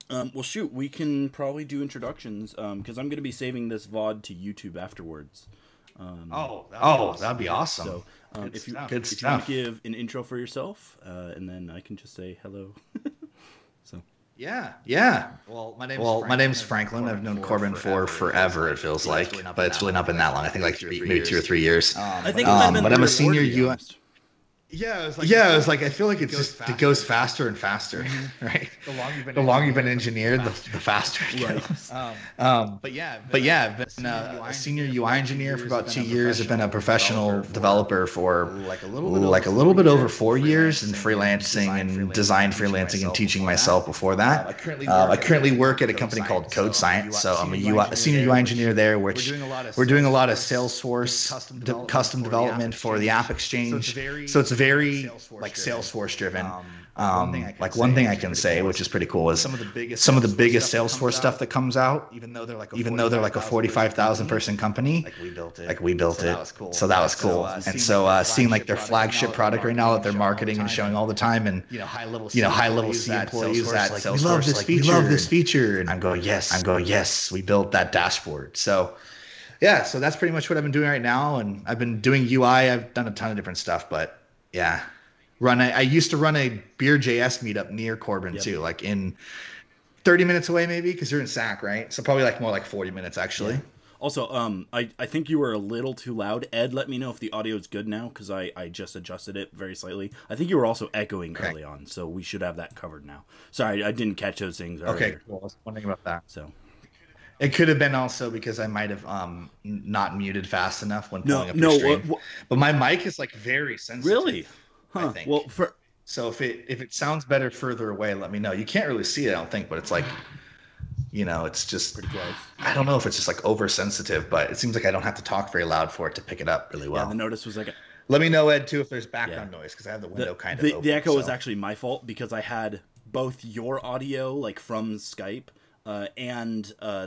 Well, shoot, we can probably do introductions because I'm going to be saving this VOD to YouTube afterwards. Um, Oh, that'd be yeah, awesome. so if you Good if you want to stuff. give an intro for yourself, and then I can just say hello. So Yeah. Well, Well, my my name's name's Franklin. Franklin. I've I've known known Corbin Corbin for for forever, forever, it it feels feels like, like, but but it's it's really really not not been been that that long. long. I I think think like like three, maybe years. 2 or 3 years. I think it might have been But three I'm a or four, senior to be UI. honest. Yeah, it was like I feel like it goes faster and faster, Hmm. right? The The longer longer you've you've been been engineered, engineered, the the faster faster it it Right. goes. goes. Um, But yeah, but yeah, I've a been senior a UI senior engineer for UI about two engineer for years. I've about been two a years. I've been a professional professional developer for developer for like like a little bit over four four years in years in freelancing and design teaching freelancing and myself teaching before that. myself before that. I currently I work at a currently company work called at a Code company called Science, Code so Science, so I'm senior UI a engineer senior there, UI engineer there, we're which doing a lot of we're doing a lot of Salesforce, Salesforce custom development custom for the App development for the App Exchange. So it's Exchange. So very it's very Salesforce like driven. Salesforce driven. Like One one thing thing I I can can say, say, which which is is pretty pretty cool, cool, is is some of the biggest some of the Salesforce biggest stuff that comes Salesforce stuff out, that comes out, even though they're like a even though they're like a 45,000 person 45,000 company, person company, like we built it. like we built So that it. was cool. So that And was so cool. And seeing like their seeing like flagship their product right now flagship that they're product right now marketing that and they're showing all the marketing and time, showing and all the time, and high level C high level employees C at employees Salesforce at like we love Salesforce this like, we love feature, this and feature. And I'm going, yes, we built that dashboard. So yeah, so that's pretty much what I've been doing right now. And I've been doing UI. I've done a ton of different stuff, but yeah, I used to run a Beer.js meetup near Corbin Yep. too, like in 30 minutes away maybe, because you're in Sac, right? So probably like more like 40 minutes Yeah. actually. Also, I think you were a little too loud. Ed, let me know if the audio is good now because I just adjusted it very slightly. I think you were also echoing Okay. early on, so we should have that covered now. Sorry, I didn't catch those things Okay, earlier. cool. I was wondering about that. So It could have been also because I might have not muted fast enough when no, pulling up your no, stream. But my mic is like very really, sensitive, I huh? think. Well, for So if it sounds better further away, let me know. You can't really see it, I don't think, but it's like, it's just, pretty close. I don't know if it's just like oversensitive, but it seems like I don't have to talk very loud for it to pick it up really Yeah, well. the notice was like Let me know, Ed, too, if there's background noise, because I have the window kind of the open. echo was so. actually my fault because I had both your audio like from Skype and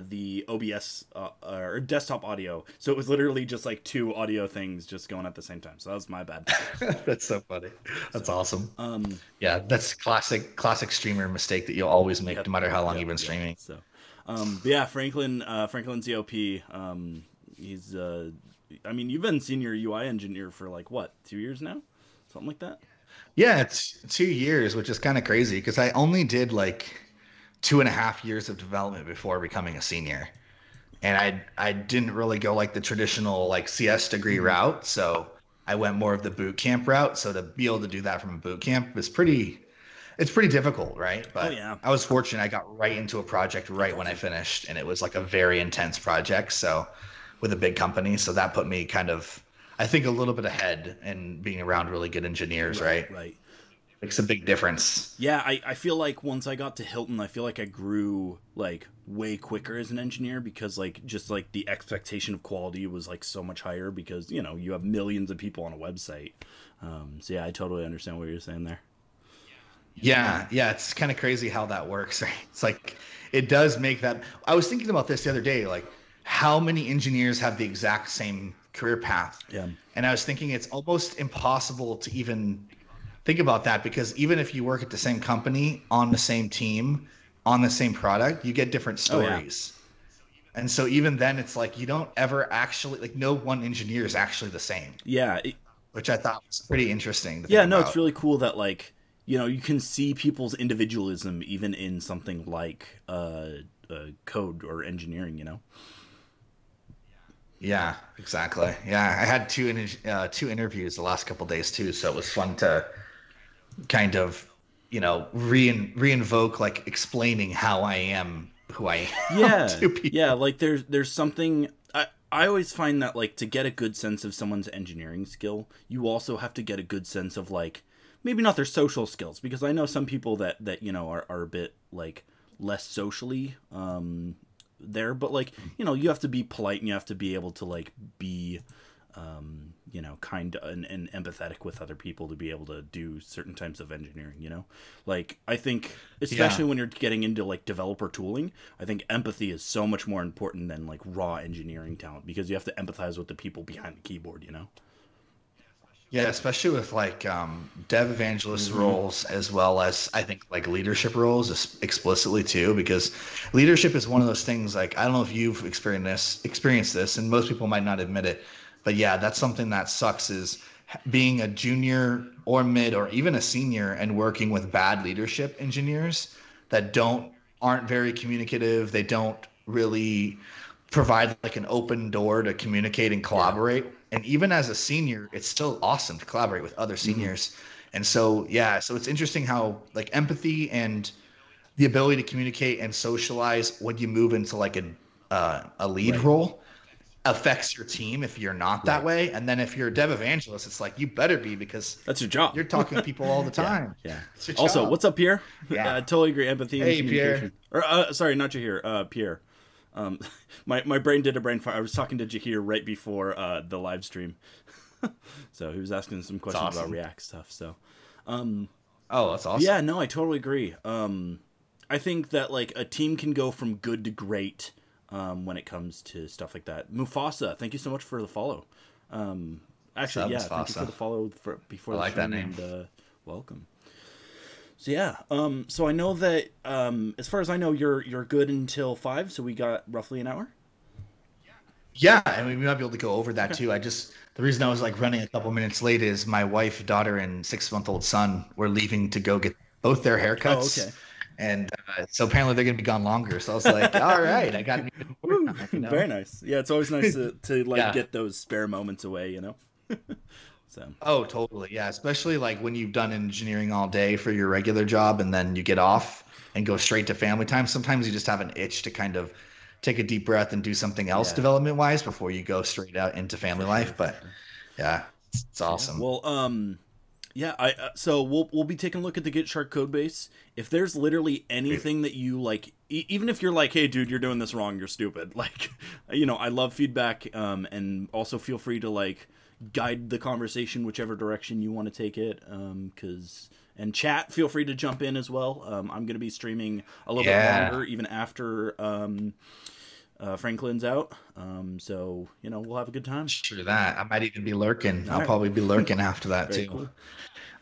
the OBS or desktop audio, so it was literally just like two audio things just going at the same time. So that was my bad. That's so funny. That's awesome. Um, Yeah, that's classic streamer mistake that you'll always make, Yep, no matter how long yep, you've been yep. streaming. So, but yeah, Franklin COP. He's I mean, you've been senior UI engineer for like what, 2 years now, something like that. Yeah, it's 2 years, which is kind of crazy because I only did like 2.5 years of development before becoming a senior, and I didn't really go like the traditional like CS degree route, so I went more of the boot camp route. So to be able to do that from a boot camp is it's pretty difficult, right? But yeah. I was fortunate. I got right into a project right when I finished, and it was like a very intense project. So with a big company, so that put me kind of, I think, a little bit ahead in being around really good engineers, right? Right. Makes a big difference. Yeah, I feel like once I got to Hilton, I feel like I grew like way quicker as an engineer because like just like the expectation of quality was like so much higher because you have millions of people on a website. So yeah, I totally understand what you're saying there. Yeah, it's kind of crazy how that works, right? It's like it does make that. I was thinking about this the other day, like how many engineers have the exact same career path? Yeah. And I was thinking it's almost impossible to even think about that because even if you work at the same company, on the same team, on the same product, you get different stories. And so even then it's like you don't ever actually, like, no one engineer is actually the same. Yeah. Which I thought was pretty interesting to Yeah, think no, about. it's really cool that like you can see people's individualism even in something like code or engineering. Yeah, exactly. Yeah, I had two interviews the last couple days too, so it was fun to kind of reinvoke like explaining how I am who I am Yeah, to people. yeah. Like there's something. I always find that like to get a good sense of someone's engineering skill, you also have to get a good sense of like maybe not their social skills because I know some people that are a bit like less socially there, but like you have to be polite and you have to be able to like be kind and empathetic with other people to be able to do certain types of engineering. Like I think especially when you're getting into like developer tooling, I think empathy is so much more important than like raw engineering talent because you have to empathize with the people behind the keyboard. Yeah, especially with like dev evangelist roles as well as I think like leadership roles explicitly too, because leadership is one of those things like I don't know if you've experienced this, and most people might not admit it, but yeah, that's something that sucks is being a junior or mid or even a senior and working with bad leadership engineers that aren't very communicative. They don't really provide like an open door to communicate and Yeah. collaborate. And even as a senior, it's still awesome to collaborate with other seniors. And so, yeah, so it's interesting how like empathy and the ability to communicate and socialize when you move into like a lead Right. role affects your team if you're not that Right. way. And then if you're a dev evangelist, it's like you better be because That's your job. you're talking to people all the time. Yeah. It's your Also, job. what's up, Pierre? Yeah. I totally agree. Empathy and Hey, communication. Pierre. Or sorry, not Jahir. Pierre. My brain did a brain fire. I was talking to Jahir right before the live stream, so he was asking some questions about awesome. React stuff. So, Oh, that's awesome. yeah, no, I totally agree. I think that like a team can go from good to great when it comes to stuff like that. Mufasa, thank you so much for the follow. Actually, yeah, thank you for Mufasa? the follow before the like that stream, name. and welcome. So yeah, so I know that as far as I know, you're good until 5, so we got roughly an hour. Yeah, I mean, we might be able to go over that too. The reason I was like running a couple minutes late is my wife, daughter, and 6-month-old son were leaving to go get both their haircuts. Oh, okay. And so apparently they're going to be gone longer. So I was like, all right, I got an even more time, you know? Very nice. Yeah, it's always nice to like Yeah. get those spare moments away, you know. So Oh, totally. Yeah. Especially like when you've done engineering all day for your regular job and then you get off and go straight to family time. Sometimes you just have an itch to kind of take a deep breath and do something else Yeah. development wise before you go straight out into family life. But yeah, it's awesome. well, yeah, so we'll be taking a look at the GitShark code base. If there's literally anything that you like, even if you're like, hey, dude, you're doing this wrong, you're stupid. Like, I love feedback, and also feel free to like guide the conversation whichever direction you want to take it. And chat, feel free to jump in as well. I'm going to be streaming a little bit longer, even after Franklin's out. So we'll have a good time. Sure that. I might even be lurking. I'll right. probably be lurking after that Very too. cool.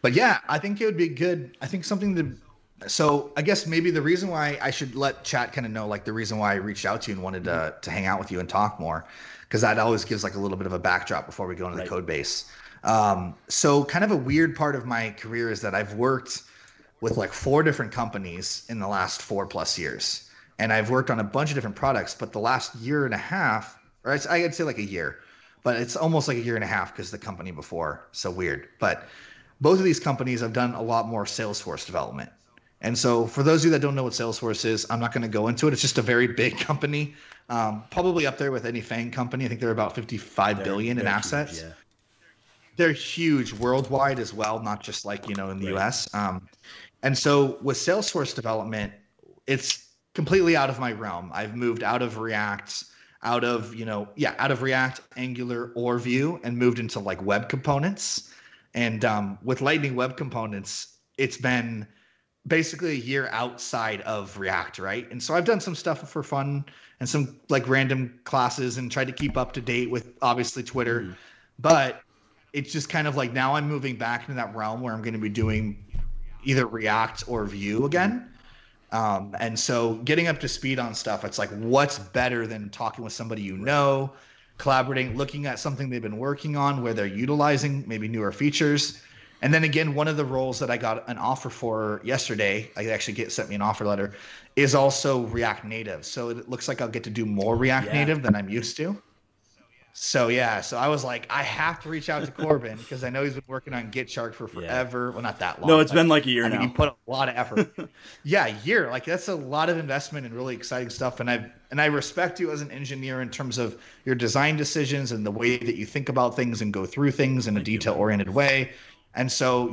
But yeah, I think it would be good. I think something to. So I guess maybe the reason why I should let chat kind of know, like the reason why I reached out to you and wanted to hang out with you and talk more, because that always gives like a little bit of a backdrop before we go into Right. the code base. So kind of a weird part of my career is that I've worked with like 4 different companies in the last 4+ years, and I've worked on a bunch of different products. But the last year and a half, or I'd say like a year, but it's almost like a year and a half because the company before, so weird. But both of these companies have done a lot more Salesforce development. And so for those of you that don't know what Salesforce is, I'm not going to go into it. It's just a very big company, probably up there with any FANG company. I think they're about 55 billion in Very assets. huge, yeah. They're huge worldwide as well, not just like, in the US. And so with Salesforce development, it's completely out of my realm. I've moved out of React, out of React, Angular, or Vue, and moved into like web components. And with Lightning Web Components, it's been basically a year outside of React, right? And so I've done some stuff for fun and some like random classes and tried to keep up to date with obviously Twitter. But it's just kind of like now I'm moving back into that realm where I'm going to be doing either React or Vue again. And so getting up to speed on stuff, it's like, what's better than talking with somebody collaborating, looking at something they've been working on where they're utilizing maybe newer features. And then again, one of the roles that I got an offer for yesterday, sent me an offer letter, is also React Native. So it looks like I'll get to do more React Native than I'm used to. So yeah, so I was like, I have to reach out to Corbin because I know he's been working on GitShark for forever. Well, not that long. No, it's been like a year I mean, now. he put a lot of effort. Yeah, a year. Like that's a lot of investment and really exciting stuff. And I respect you as an engineer in terms of your design decisions and the way that you think about things and go through things in a detail-oriented way. And so,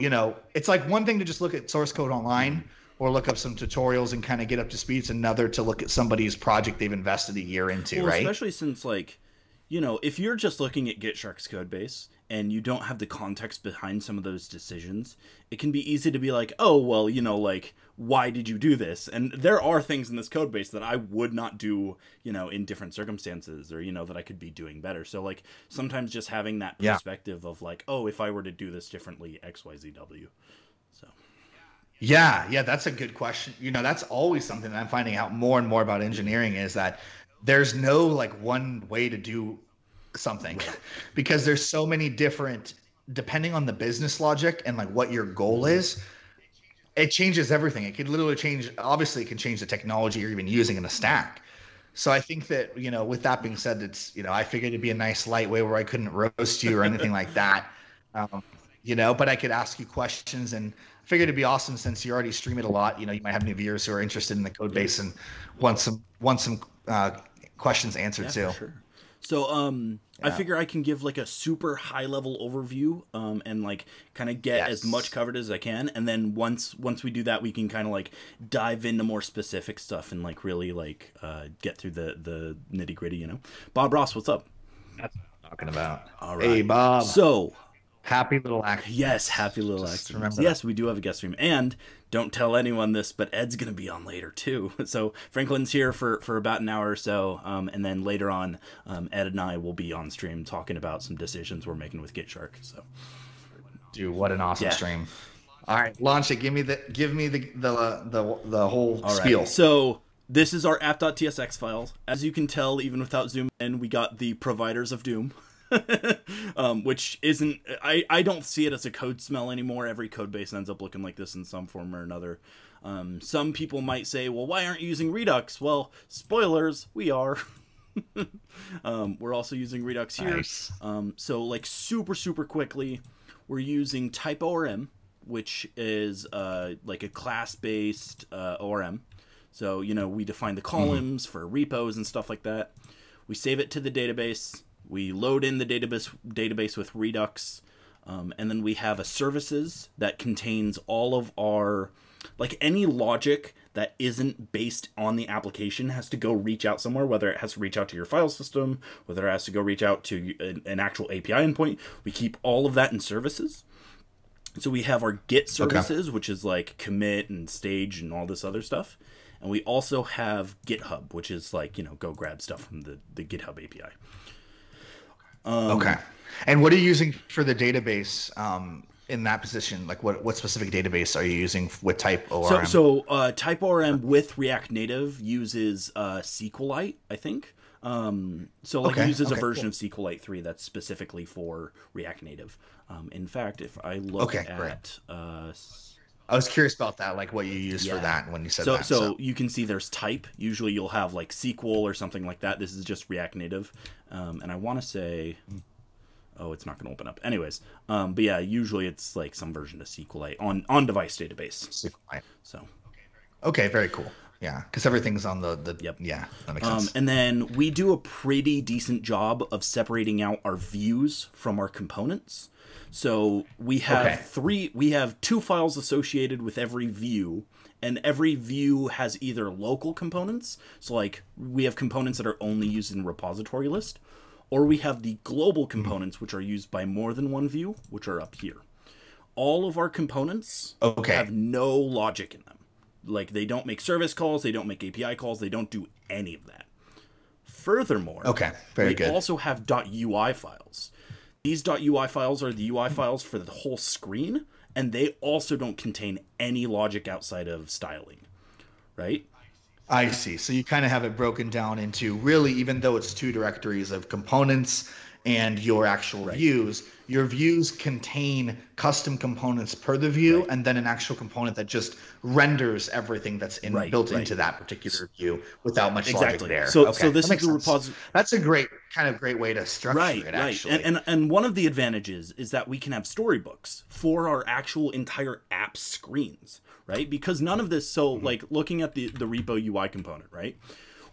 it's like one thing to just look at source code online or look up some tutorials and kind of get up to speed. It's another to look at somebody's project they've invested a year into, right? Especially since like, if you're just looking at GitShark's code base and you don't have the context behind some of those decisions, it can be easy to be like, oh, well, like why did you do this? And there are things in this code base that I would not do, you know, in different circumstances, or, you know, that I could be doing better. So like sometimes just having that perspective of like, oh, if I were to do this differently, XYZW. So. Yeah, that's a good question. You know, that's always something that I'm finding out more and more about engineering, is that there's no like one way to do something, because there's so many different, depending on the business logic and like what your goal is, it changes everything. It could literally change, obviously it can change the technology you're even using in a stack. So I think that, you know, with that being said, it's, you know, I figured it'd be a nice light way where I couldn't roast you or anything like that. You know, but I could ask you questions, and I figured it'd be awesome since you already stream it a lot. You know, you might have new viewers who are interested in the code base and want some questions answered too. For sure. So I figure I can give like a super high level overview and like kind of get as much covered as I can, and then once we do that, we can kind of like dive into more specific stuff and like really like get through the nitty gritty, you know. Bob Ross, what's up? That's what I'm talking about. All right. Hey Bob. So happy little accident. yes, happy little accident. Yes, we do have a guest stream, and don't tell anyone this, but Ed's gonna be on later too. So Franklin's here for about an hour or so, and then later on, Ed and I will be on stream talking about some decisions we're making with GitShark. So, dude, what an awesome stream! All right, launch it. Give me the whole spiel. Right. So this is our app.tsx files. As you can tell, even without zooming in, we got the providers of doom. Which isn't, I don't see it as a code smell anymore. Every code base ends up looking like this in some form or another. Some people might say, well, why aren't you using Redux? Well, spoilers, we are. We're also using Redux here. Nice. So like super quickly, we're using TypeORM, which is like a class-based ORM. So, you know, we define the columns for repos and stuff like that. We save it to the database. We load in the database with Redux, and then we have a services that contains all of our, like any logic that isn't based on the application has to go reach out somewhere, whether it has to reach out to your file system, whether it has to go reach out to an actual API endpoint. We keep all of that in services. So we have our Git services, which is like commit and stage and all this other stuff. And we also have GitHub, which is like, you know, go grab stuff from the GitHub API. Okay. And what are you using for the database in that position? Like what specific database are you using with TypeORM? So TypeORM with React Native uses SQLite, I think. Uses a version of SQLite 3 that's specifically for React Native. In fact, if I look at... I was curious about that, like what you use for that when you said that. So you can see there's type. Usually you'll have like SQL or something like that. This is just React Native. And I want to say... Oh, it's not going to open up. Anyways, but yeah, usually it's like some version of SQLite on device database. SQLite. So. Okay, very cool. Yeah, because everything's on the yep. Yeah, that makes sense. And then we do a pretty decent job of separating out our views from our components. So we have we have 2 files associated with every view, and every view has either local components, so like we have components that are only used in repository list, or we have the global components, which are used by more than one view, which are up here. All of our components have no logic in them. Like, they don't make service calls, they don't make API calls, they don't do any of that. Furthermore, we also have .ui files. These .ui files are the UI files for the whole screen, and they also don't contain any logic outside of styling, right? I see. So you kind of have it broken down into, really, even though it's 2 directories of components and your actual views, your views contain custom components per the view, and then an actual component that just renders everything that's built into that particular view without much logic there. So this is the repository. That's a great way to structure it, actually. And one of the advantages is that we can have storybooks for our actual entire app screens, right? Because none of this, like looking at the repo UI component, right?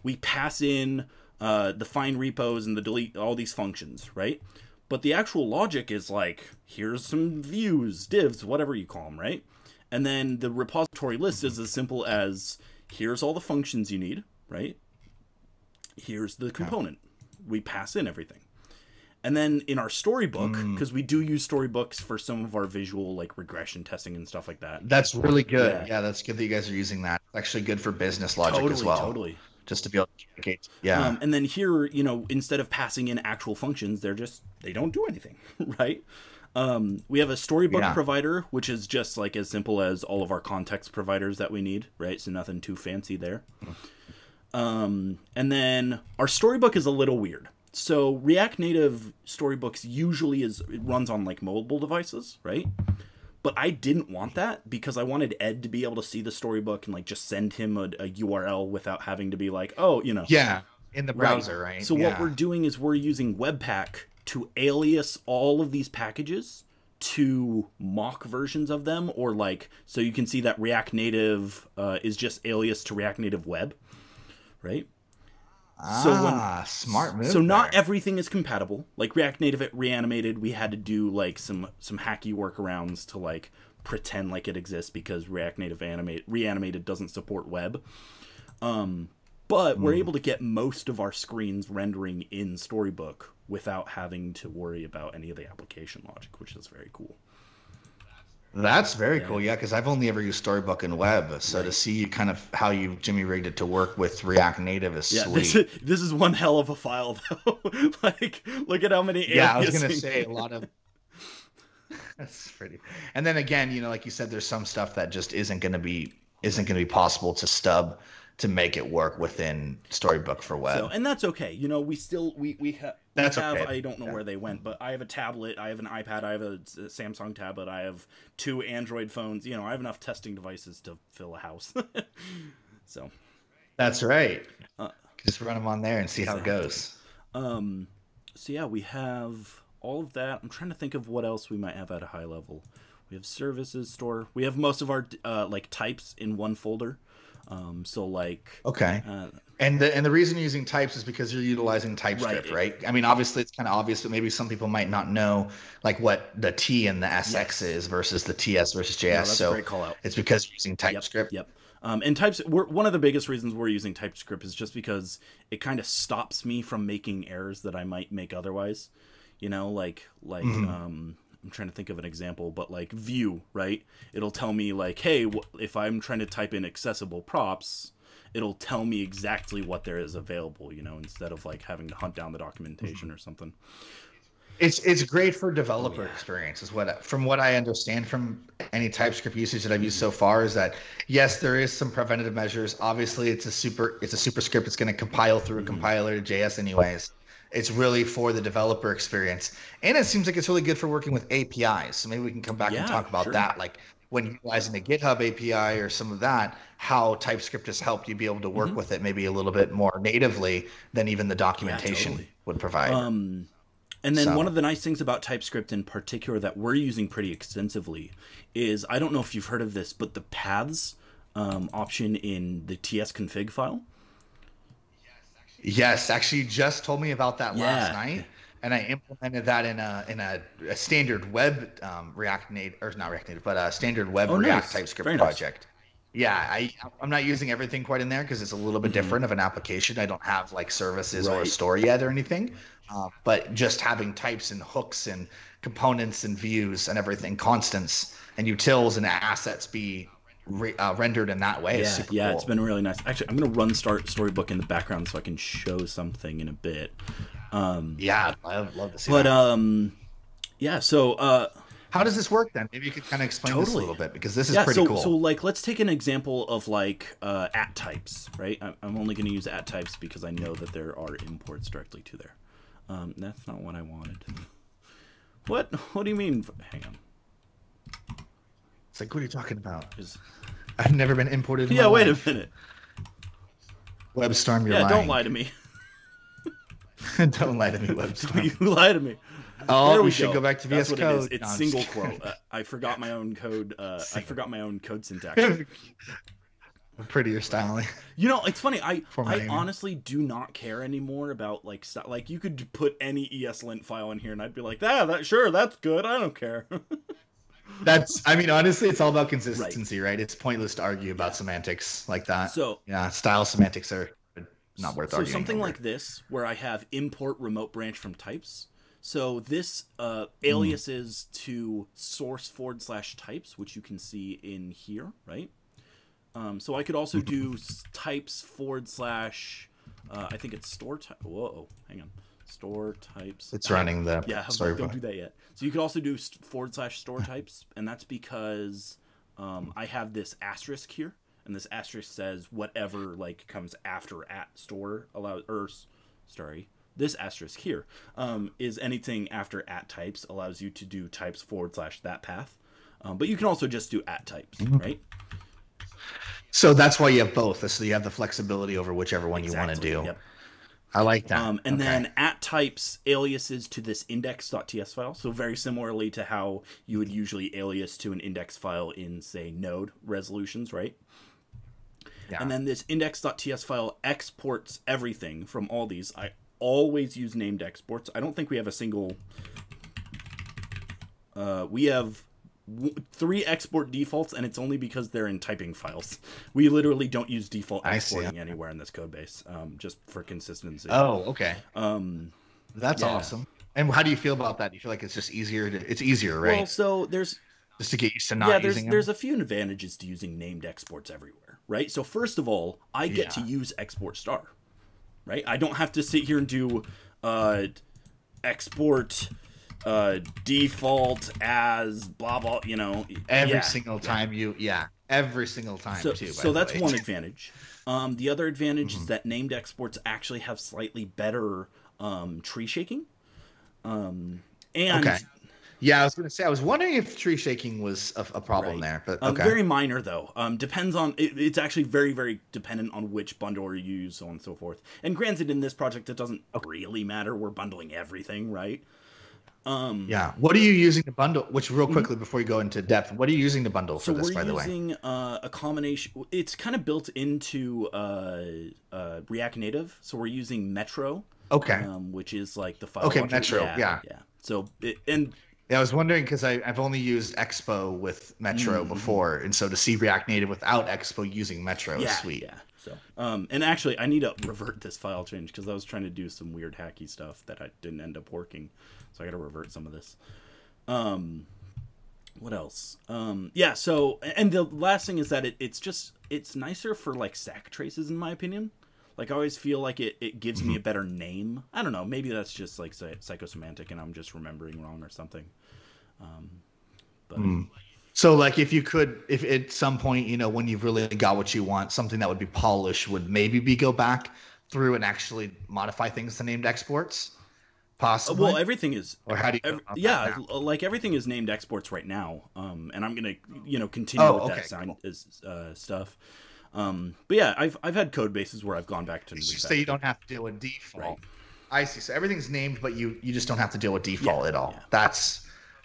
We pass in the find repos and the delete, all these functions, right? But the actual logic is like, here's some views, divs, whatever you call them, right? And then the repository list is as simple as, here's all the functions you need, right? Here's the component. We pass in everything. And then in our storybook, because we do use storybooks for some of our visual like regression testing and stuff like that. That's really good. Yeah, that's good that you guys are using that. It's actually good for business logic as well. Totally. Just to be able to communicate. Yeah. And then here, you know, instead of passing in actual functions, they don't do anything, right? We have a storybook provider, which is just like as simple as all of our context providers that we need, right? So nothing too fancy there. And then our storybook is a little weird. So React Native storybooks usually it runs on like mobile devices, right? But I didn't want that because I wanted Ed to be able to see the storybook and like just send him a URL without having to be like, oh, you know. Yeah, in the browser, right? So what we're doing is we're using Webpack to alias all of these packages to mock versions of them, or like, so you can see that React Native is just alias to React Native Web, right? Smart move. So not everything is compatible. Like React Native at Reanimated, we had to do like some hacky workarounds to like pretend like it exists because React Native Reanimated doesn't support web. But we're able to get most of our screens rendering in Storybook without having to worry about any of the application logic, which is very cool. That's very cool, yeah, because I've only ever used Storybook and web, so to see kind of how you Jimmy rigged it to work with React Native is sweet. This is one hell of a file, though. Like, look at how many aliasing. Yeah, I was going to say a lot of... That's pretty... And then again, you know, like you said, there's some stuff that just isn't going to be possible to stub to make it work within Storybook for web. So, and that's okay. You know, we have... That's okay. I don't know where they went, but I have a tablet, I have an iPad, I have a Samsung tablet, I have 2 Android phones. You know, I have enough testing devices to fill a house. So that's right. Just run them on there and see how it goes. So yeah, we have all of that. I'm trying to think of what else we might have at a high level. We have services store. We have most of our like types in one folder. So like and the reason you're using types is because you're utilizing TypeScript, right? I mean, obviously it's kind of obvious, but maybe some people might not know like what the T and the SX is versus the TS versus JS. No, that's a great call out. It's because you're using TypeScript. Yep. And one of the biggest reasons we're using TypeScript is just because it kind of stops me from making errors that I might make otherwise. You know, like I'm trying to think of an example, but like view, right? It'll tell me like, hey, if I'm trying to type in accessible props, it'll tell me exactly what there is available, you know, instead of like having to hunt down the documentation or something. It's great for developer experience, is from what I understand from any TypeScript usage that I've used so far, is that yes, there is some preventative measures. Obviously, it's a superscript. It's going to compile through a compiler to JS anyways. It's really for the developer experience. And it seems like it's really good for working with APIs. So maybe we can come back and talk about that. Like when utilizing the GitHub API or some of that, how TypeScript has helped you be able to work with it maybe a little bit more natively than even the documentation would provide. And then one of the nice things about TypeScript in particular that we're using pretty extensively is, I don't know if you've heard of this, but the paths option in the tsconfig file. Yes, actually, you just told me about that last night, and I implemented that in a standard web React Native, or not React Native, but a standard web React TypeScript project. Yeah, I'm not using everything quite in there because it's a little bit different of an application. I don't have like services or a store yet or anything, but just having types and hooks and components and views and everything, constants and utils and assets be rendered in that way is super cool. It's been really nice. Actually, I'm going to run Storybook in the background so I can show something in a bit. Yeah, I'd love to see that. So how does this work then? Maybe you could kind of explain this a little bit, because this is pretty cool. So like, let's take an example of like at types, right? I'm only going to use at types because I know that there are imports directly to there. That's not what I wanted. What do you mean? Hang on. It's like, what are you talking about? I've never been imported in my wait life. a minute. WebStorm, you're lying. Don't lie to me. Don't lie to me, WebStorm. You lie to me. Oh, we should go back to VS That's Code. What it is. It's single quote. I forgot my own code. I forgot my own code syntax. Prettier styling. You know, it's funny. I honestly do not care anymore about like stuff. Like you could put any ESLint file in here, and I'd be like, sure, that's good. I don't care. I mean, honestly, it's all about consistency, right? It's pointless to argue about semantics like that. So yeah, style semantics are not worth arguing. So something like this, where I have import remote branch from types. So this aliases to source/types, which you can see in here, right? So I could also do types / I think it's store type. Whoa, hang on. Store types. It's running the Don't do that yet. So you could also do / store types, and that's because I have this asterisk here, and this asterisk says whatever like comes after @store allows, or sorry, this asterisk here is anything after @types allows you to do types / that path, but you can also just do @types, right? So that's why you have both. So you have the flexibility over whichever one you want to do. Yep. I like that. And then @types aliases to this index.ts file. So very similarly to how you would usually alias to an index file in, say, Node resolutions, right? Yeah. And then this index.ts file exports everything from all these. I always use named exports. I don't think we have a single... we have 3 export defaults, and it's only because they're in typing files. We literally don't use default exporting anywhere in this code base, just for consistency. Oh, okay. That's awesome. And how do you feel about that? Do you feel like it's just easier? It's easier, right? Well, so there's... Just to get used to not using them? There's a few advantages to using named exports everywhere, right? So first of all, I get to use export star, right? I don't have to sit here and do export... default as blah blah, you know, every single time every single time too. So that's one advantage. The other advantage is that named exports actually have slightly better tree shaking. And I was gonna say, I was wondering if tree shaking was a problem there, but very minor though. Depends on it's actually very, very dependent on which bundler you use, so on and so forth. And granted, in this project, it doesn't really matter. We're bundling everything, right? What are you using to bundle? Which, real quickly before you go into depth, what are you using to bundle for this? By the way, we're using a combination. It's kind of built into React Native, so we're using Metro. Okay. Which is like the file. Okay, launcher. Metro. Yeah. So I was wondering because I've only used Expo with Metro before, and so to see React Native without Expo using Metro is sweet. Yeah. So, and actually, I need to revert this file change because I was trying to do some weird hacky stuff that I didn't end up working. So I got to revert some of this. What else? So, and the last thing is that it's nicer for like stack traces, in my opinion. Like, I always feel like it gives me a better name. I don't know. Maybe that's just like psychosemantic and I'm just remembering wrong or something. So, like, if at some point, you know, when you've really got what you want, something that would be polished would maybe go back through and actually modify things to named exports, possibly. Well, everything is. Or how do you? Like everything is named exports right now. And I'm gonna, continue with that stuff. But yeah, I've had code bases where I've gone back to. So you don't have to deal with default. Right. I see. So everything's named, but you just don't have to deal with default at all. Yeah.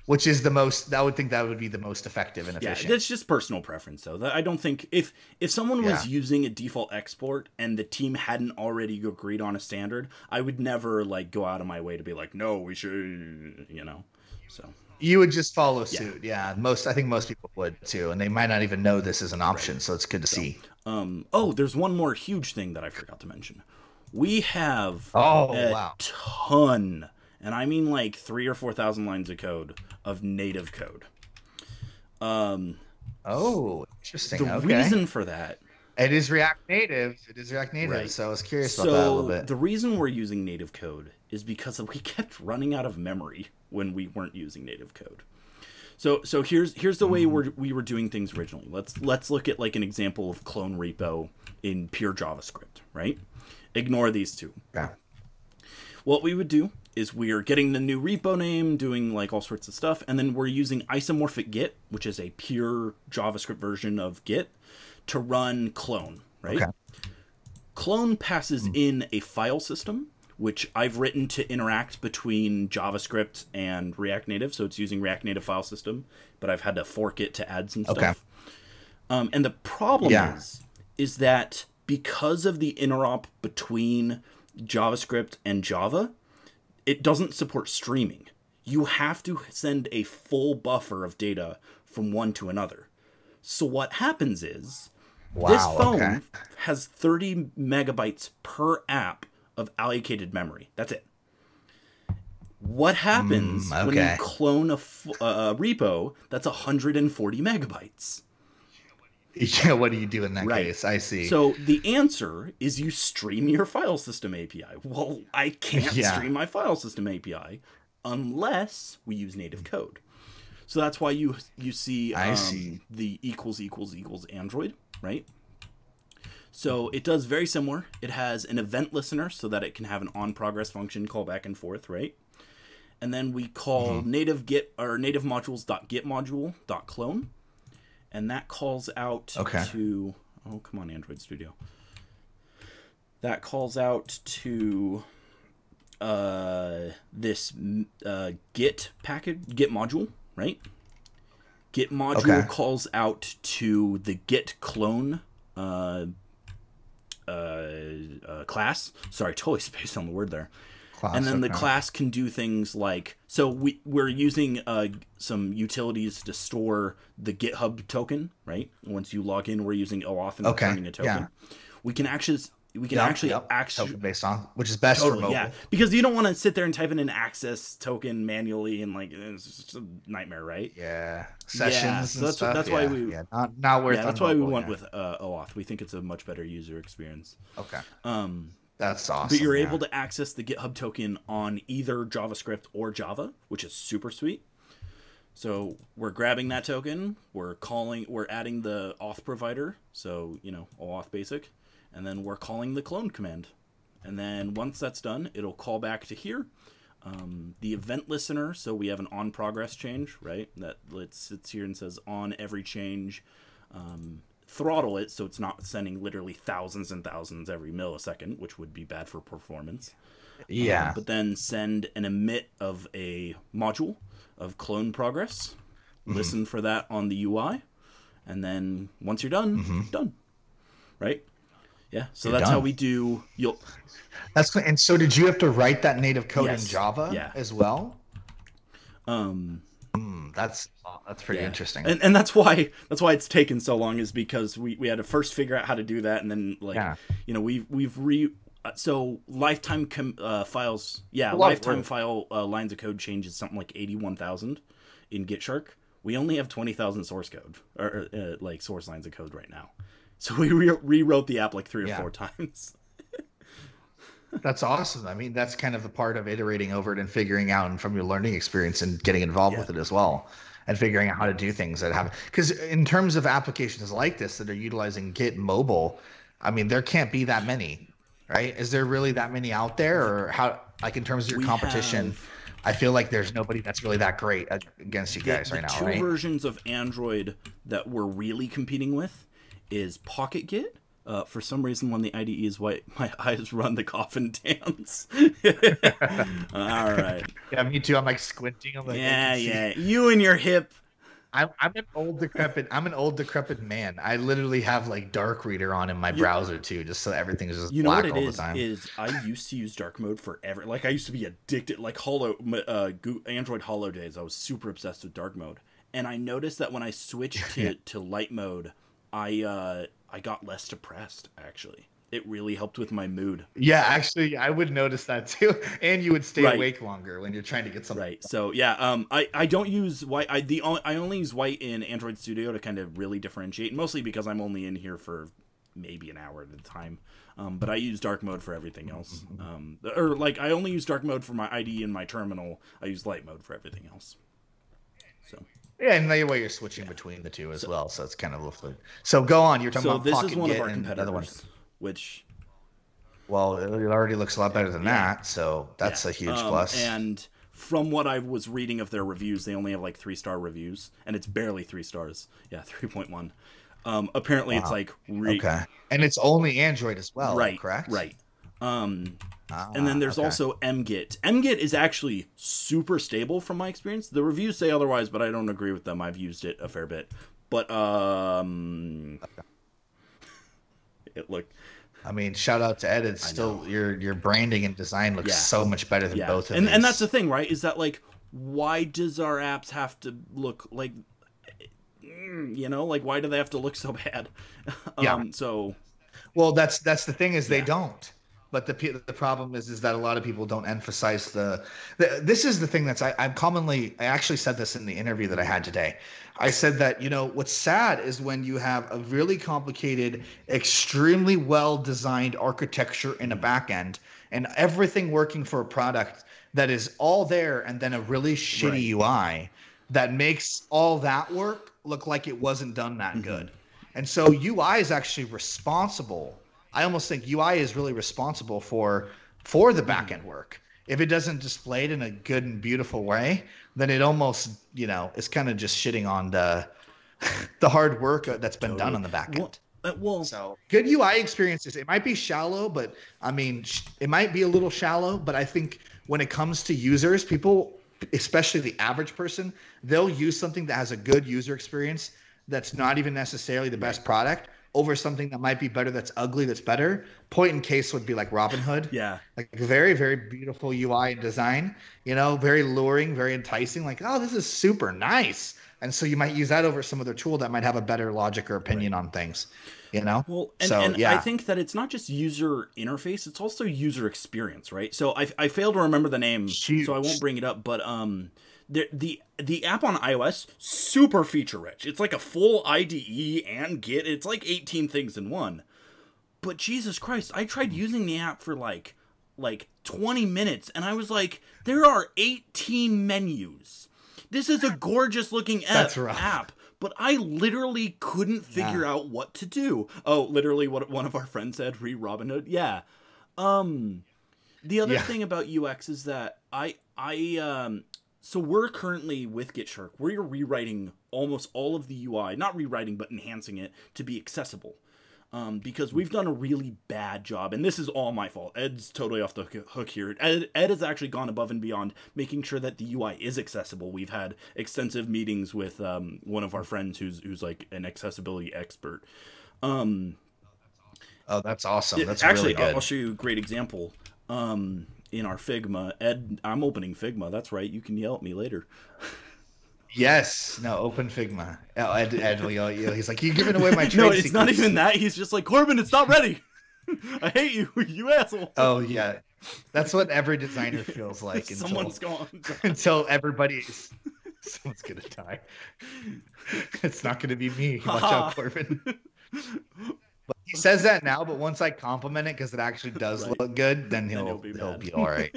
Which is the most, I would think that would be the most effective and efficient. Yeah, that's just personal preference, though. I don't think, if someone was using a default export and the team hadn't already agreed on a standard, I would never, like, go out of my way to be like, no, we should, so. You would just follow suit, I think most people would, too, and they might not even know this is an option, so it's good to see. There's one more huge thing that I forgot to mention. We have ton, and I mean like 3,000 or 4,000 lines of code of native code. Interesting. The reason for that, it is React Native. Right. So I was curious about that a little bit. The reason we're using native code is because we kept running out of memory when we weren't using native code. So here's the way we were doing things originally. Let's look at like an example of clone repo in pure JavaScript, right? Ignore these two. Yeah. What we would do is we're getting the new repo name, doing like all sorts of stuff, and then we're using isomorphic Git, which is a pure JavaScript version of Git, to run clone, right? Okay. Clone passes in a file system, which I've written to interact between JavaScript and React Native, so it's using React Native file system, but I've had to fork it to add some stuff. And the problem is that because of the interop between JavaScript and Java, it doesn't support streaming. You have to send a full buffer of data from one to another. So what happens is this phone has 30 megabytes per app of allocated memory. That's it. What happens when you Okay. clone a repo that's 140 megabytes? Yeah, what do you do in that Right. case? I see. So the answer is you stream your file system API. Well, I can't Yeah. stream my file system API unless we use native code. So that's why you see, I see. the equals Android, right? So it does very similar. It has an event listener so that it can have an on progress function call back and forth, right? And then we call native git or native modules.get module.clone. And that calls out to, oh, come on, Android Studio. That calls out to this git package, git module, right? Git module calls out to the git clone class. Sorry, totally spaced on the word there. And then the class can do things like, so we're using some utilities to store the GitHub token, right? Once you log in, we're using OAuth and returning a token. We can actually token based on, which is best for mobile. Yeah, because you don't want to sit there and type in an access token manually and like it's just a nightmare, right? Yeah, sessions. So and stuff. that's why we not worth. Yeah, that's why we went with OAuth. We think it's a much better user experience. Okay. That's awesome. But you're able to access the GitHub token on either JavaScript or Java, which is super sweet. So we're grabbing that token, we're adding the auth provider, so OAuth basic, and then we're calling the clone command. And then once that's done, it'll call back to here. The event listener, so we have an on progress change, right? That sits here and says on every change. Throttle it so it's not sending literally thousands and thousands every millisecond, which would be bad for performance. Yeah. But then send an emit of a module of clone progress. Listen for that on the UI. And then once you're done, done. Right? Yeah. So that's how we do. That's cool. And so did you have to write that native code in Java as well? That's pretty interesting. And that's why it's taken so long, is because we had to first figure out how to do that, and then so lifetime files, lifetime file lines of code change is something like 81,000 in GitShark. We only have 20,000 source code or like source lines of code right now, so we rewrote the app like 3 or 4 times. That's awesome. I mean, that's kind of the part of iterating over it and figuring out, and from your learning experience and getting involved with it as well, and figuring out how to do things that have, because in terms of applications like this that are utilizing Git mobile, I mean, there can't be that many, right? Is there really that many out there, or how, like in terms of your competition? I feel like there's nobody that's really that great against you guys right now, right? The 2 versions of Android that we're really competing with is Pocket Git. For some reason, when the IDE is white, my eyes run the coffin dance. All right. Yeah, me too. I'm like squinting. I'm like, yeah. You and your hip. I'm an old decrepit man. I literally have like Dark Reader on in my browser too, just so everything is just black all the time. Is I used to use dark mode forever. Like I used to be addicted. Like Android Holo days, I was super obsessed with dark mode. And I noticed that when I switched to light mode, I got less depressed, actually. It really helped with my mood. Yeah, actually, I would notice that too. And you would stay awake longer when you're trying to get something. Right. So, yeah, I don't use white. I only use white in Android Studio to kind of really differentiate, mostly because I'm only in here for maybe an hour at a time. But I use dark mode for everything else. I only use dark mode for my IDE and my terminal. I use light mode for everything else. So. Yeah, and that way you're switching between the two as well, so it's kind of lovely. So go on, you're talking about Pocket Git. So this is one of our competitors, which... Well, it already looks a lot better than that, so that's a huge plus. And from what I was reading of their reviews, they only have like 3-star reviews, and it's barely 3 stars. Yeah, 3.1. Apparently it's like... Okay. And it's only Android as well, correct? Right. And then there's also mgit. Mgit is actually super stable from my experience. The reviews say otherwise, but I don't agree with them. I've used it a fair bit. But it looked... I mean, shout out to Ed. It's still your branding and design looks so much better than both of these. And that's the thing, right? Is that like, why does our apps have to look like, like why do they have to look so bad? Well, that's the thing is they don't. But the problem is that a lot of people don't emphasize this is the thing that's I actually said this in the interview that I had today. I said that, what's sad is when you have a really complicated, extremely well designed architecture in a back end and everything working for a product that is all there, and then a really shitty UI that makes all that work look like it wasn't done that good. And so UI is actually responsible. I almost think UI is really responsible for the backend work. If it doesn't display it in a good and beautiful way, then it almost, is kind of just shitting on the hard work that's been done on the backend. So good UI experiences, it might be shallow, but I mean, it might be a little shallow, but I think when it comes to users, people, especially the average person, they'll use something that has a good user experience that's not even necessarily the best product over something that might be better, that's ugly, that's better. Point in case would be like Robinhood. Yeah. Like very, very beautiful UI and design, very luring, very enticing. Like, oh, this is super nice. And so you might use that over some other tool that might have a better logic or opinion on things, Well, and I think that it's not just user interface, it's also user experience, right? So I failed to remember the name, so I won't bring it up, but the app on iOS, super feature rich. It's like a full IDE and Git. It's like 18 things in one. But Jesus Christ, I tried using the app for like 20 minutes, and I was like, there are 18 menus. This is a gorgeous looking app, but I literally couldn't figure out what to do. Oh, literally what one of our friends said, Robinhood. Yeah. The other thing about UX is that so we're currently with GitShark, we're rewriting almost all of the UI, not rewriting, but enhancing it to be accessible. Because we've done a really bad job, and this is all my fault. Ed's totally off the hook here. Ed has actually gone above and beyond making sure that the UI is accessible. We've had extensive meetings with one of our friends who's like an accessibility expert. Oh, that's awesome. That's actually really good. I'll show you a great example. In our Figma, Ed, I'm opening Figma. That's right. You can yell at me later. Yes. No, open Figma. Oh, Ed will yell at you. He's like, you're giving away my trade No, it's secrets. not even that. He's just like, Corbin, it's not ready. I hate you, you asshole. Oh, yeah. That's what every designer feels like. Someone's gone. Until everybody's... Someone's going to die. It's not going to be me. Watch out, Corbin. But he says that now, but once I compliment it because it actually does look good, then he'll be all right.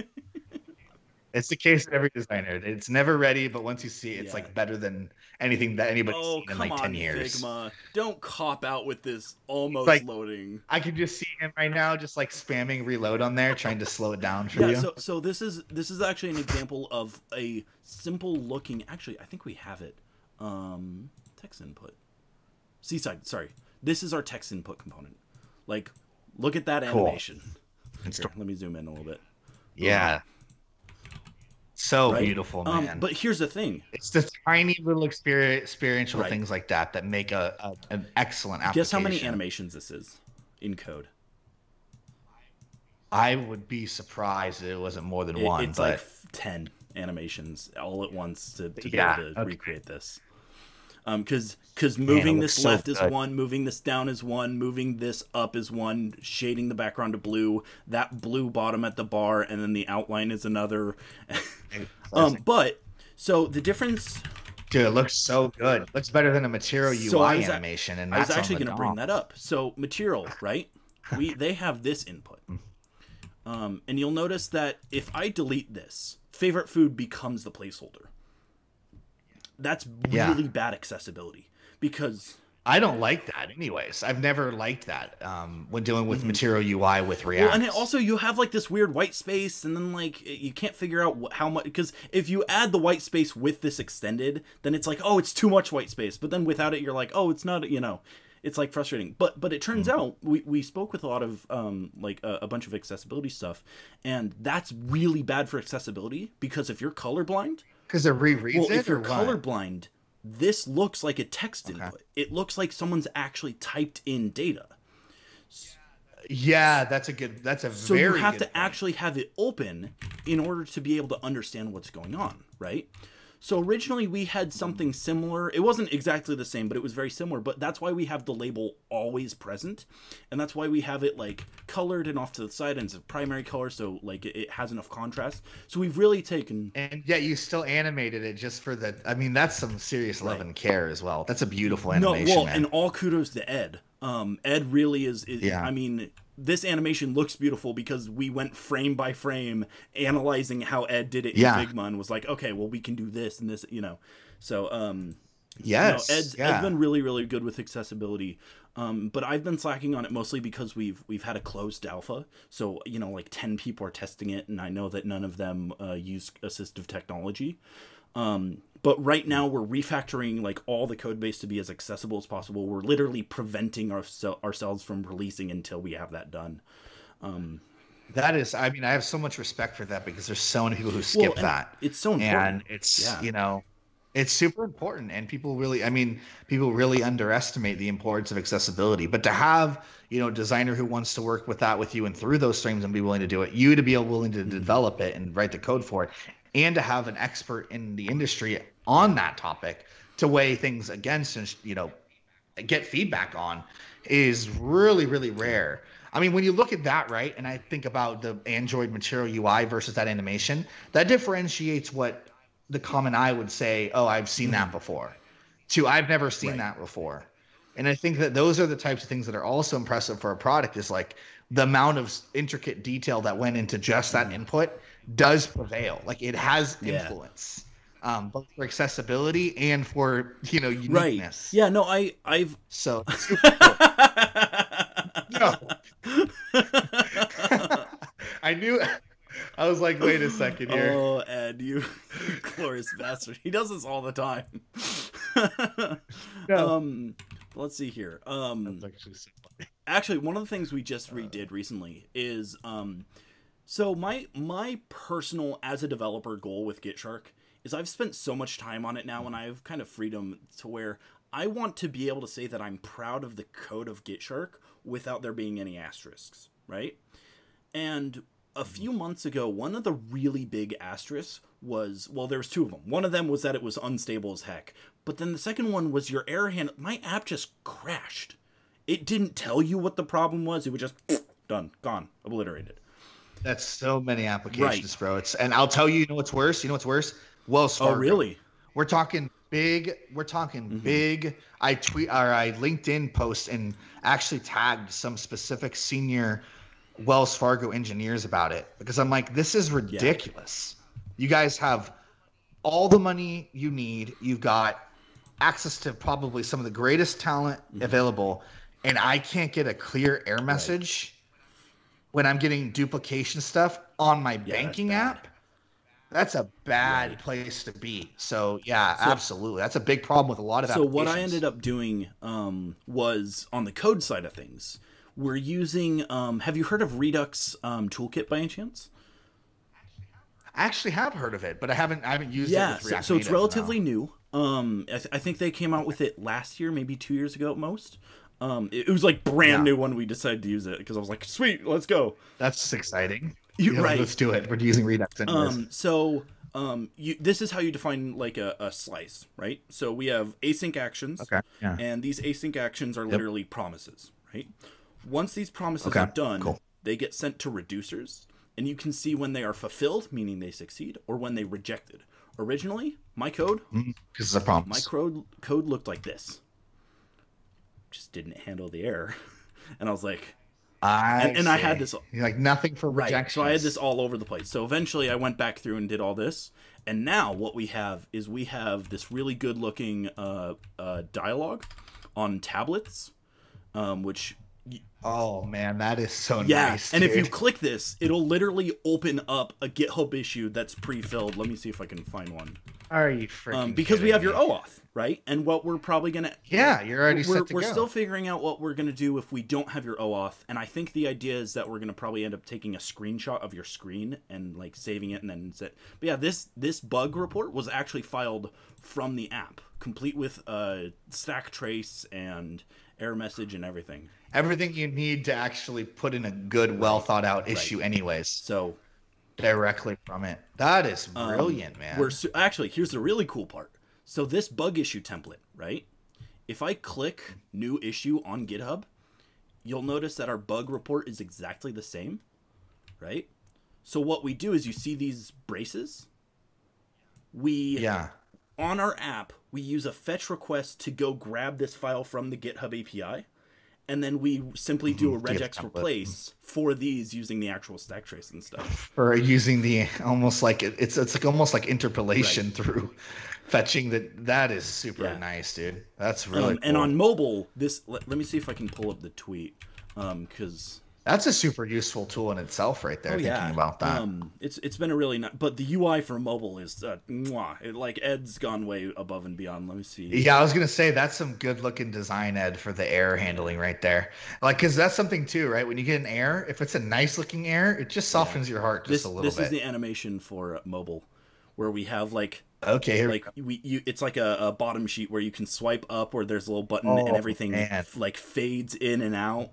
It's the case of every designer. It's never ready, but once you see it, it's like better than anything that anybody's seen in like 10 years. Figma. Don't cop out with this almost loading. I can just see him right now, just like spamming reload on there, trying to slow it down for you. So this is actually an example of a simple looking. Actually, I think we have it. Text input. Seaside. Sorry. This is our text input component. Like, look at that animation. Here, let me zoom in a little bit. Yeah. So beautiful, man. But here's the thing. It's the tiny little experiential things like that make an excellent application. Guess how many animations this is in code? I would be surprised if it wasn't more than one. It's like 10 animations all at once to be able to recreate this. Because moving this left is one, moving this down is one, moving this up is one, shading the background to blue, that blue bottom at the bar, and then the outline is another. But so the difference, dude, it looks so good. It looks better than a Material UI animation, and I was actually going to bring that up. So Material, right? They have this input, and you'll notice that if I delete this, favorite food becomes the placeholder. That's really bad accessibility because I don't like that anyways. I've never liked that when dealing with Material UI with React. Well, and also you have like this weird white space, and then like you can't figure out how much, because if you add the white space with this extended, then it's like, oh, it's too much white space. But then without it, you're like, oh, it's not, it's like frustrating. But it turns out we spoke with a lot of like a bunch of accessibility stuff, and that's really bad for accessibility because if you're colorblind. Because it rereads it, if you're colorblind, this looks like a text input. It looks like someone's actually typed in data. Yeah, that's a very good point. So you have to actually have it open in order to be able to understand what's going on, right? So originally we had something similar. It wasn't exactly the same, but it was very similar. But that's why we have the label always present. And that's why we have it like colored and off to the side, and it's a primary color, so like it has enough contrast. So we've really taken... And yet you still animated it just for the... I mean, that's some serious love and care as well. That's a beautiful animation, man. And all kudos to Ed. Ed really is yeah. I mean... This animation looks beautiful because we went frame by frame analyzing how Ed did it in Figma and was like, okay, well, we can do this and this, you know. So, yes, Ed's been really, really good with accessibility. But I've been slacking on it mostly because we've had a closed alpha. So, you know, like 10 people are testing it, and I know that none of them use assistive technology. But right now we're refactoring like all the code base to be as accessible as possible. We're literally preventing ourselves from releasing until we have that done. That is, I mean, I have so much respect for that because there's so many people who skip that. It's so important. And it's, you know, it's super important. And people really, I mean, people really underestimate the importance of accessibility. But to have, you know, a designer who wants to work with that with you and through those streams and be willing to do it, you to be willing to develop it and write the code for it, and to have an expert in the industry on that topic to weigh things against and, you know, get feedback on is really, really rare. I mean, when you look at that, right, and I think about the Android Material UI versus that animation, that differentiates what the common eye would say, oh, I've seen that before, to I've never seen that before. And I think that those are the types of things that are also impressive for a product, is like the amount of intricate detail that went into just that input does prevail. Like it has influence, both for accessibility and for, you know, uniqueness. Right. Yeah, no, I've so super cool. No. I knew. I was like, wait a second here. Oh, Ed, you glorious bastard. He does this all the time. No. Let's see here. That's actually so funny. Actually, one of the things we just redid recently is so my personal, as a developer, goal with GitShark is I've spent so much time on it now, and I have kind of freedom to where I want to be able to say that I'm proud of the code of GitShark without there being any asterisks, right? And a few months ago, one of the really big asterisks was, well, there was two of them. One of them was that it was unstable as heck. But then the second one was your error handle. My app just crashed. It didn't tell you what the problem was. It was just done, gone, obliterated. That's so many applications, bro. And I'll tell you, you know what's worse? You know what's worse? Wells Fargo. Oh, really? We're talking big. We're talking big. I LinkedIn post and actually tagged some specific senior Wells Fargo engineers about it, because I'm like, this is ridiculous. You guys have all the money you need. You've got access to probably some of the greatest talent available, and I can't get a clear error message when I'm getting duplication stuff on my banking app. That's a bad place to be. So yeah, absolutely. That's a big problem with a lot of applications. So what I ended up doing was on the code side of things. We're using, have you heard of Redux Toolkit by any chance? I actually have heard of it, but I haven't used it with React so it's Native, relatively new. I think they came out with it last year, maybe 2 years ago at most. It was like brand new when we decided to use it, because I was like, sweet, let's go. That's exciting. Right. Let's do it. We're using Redux anyways. This is how you define like a slice, right? So we have async actions, and these async actions are literally promises, right? Once these promises are done, they get sent to reducers, and you can see when they are fulfilled, meaning they succeed, or when they rejected. Originally, my code, this is a promise. My code looked like this. Just didn't handle the error, and I was like, I had this like nothing for rejection. So I had this all over the place. So eventually, I went back through and did all this, and now what we have is this really good looking dialogue on tablets, which. Oh man, that is so nice. And if you click this, it'll literally open up a GitHub issue that's pre-filled. Let me see if I can find one. Are you freaking because we have your OAuth, right? And what we're probably gonna you're already set to go. We're still figuring out what we're gonna do if we don't have your OAuth. And I think the idea is that we're gonna probably end up taking a screenshot of your screen and like saving it and then set. But yeah, this bug report was actually filed from the app, complete with stack trace and error message and everything. Everything you need to actually put in a good, well thought out issue anyways. So directly from it. That is brilliant, man. Actually, here's the really cool part. So this bug issue template, right? If I click new issue on GitHub, you'll notice that our bug report is exactly the same, right? So what we do is, you see these braces? On our app, we use a fetch request to go grab this file from the GitHub API, and then we simply do a regex replace for these using the actual stack trace and stuff. Or using the almost like it's like almost like interpolation through fetching that is super nice, dude. That's really cool. And on mobile, let me see if I can pull up the tweet, because that's a super useful tool in itself, right there. Thinking about that, it's been a really nice, but the UI for mobile is like Ed's gone way above and beyond. Let me see. Yeah, I was gonna say that's some good looking design, Ed, for the error handling right there. Like, because that's something too, right? When you get an error, if it's a nice looking error, it just softens your heart just a little bit. This is the animation for mobile, where we have like. Okay. Like it's like a bottom sheet where you can swipe up, where there's a little button and everything like fades in and out.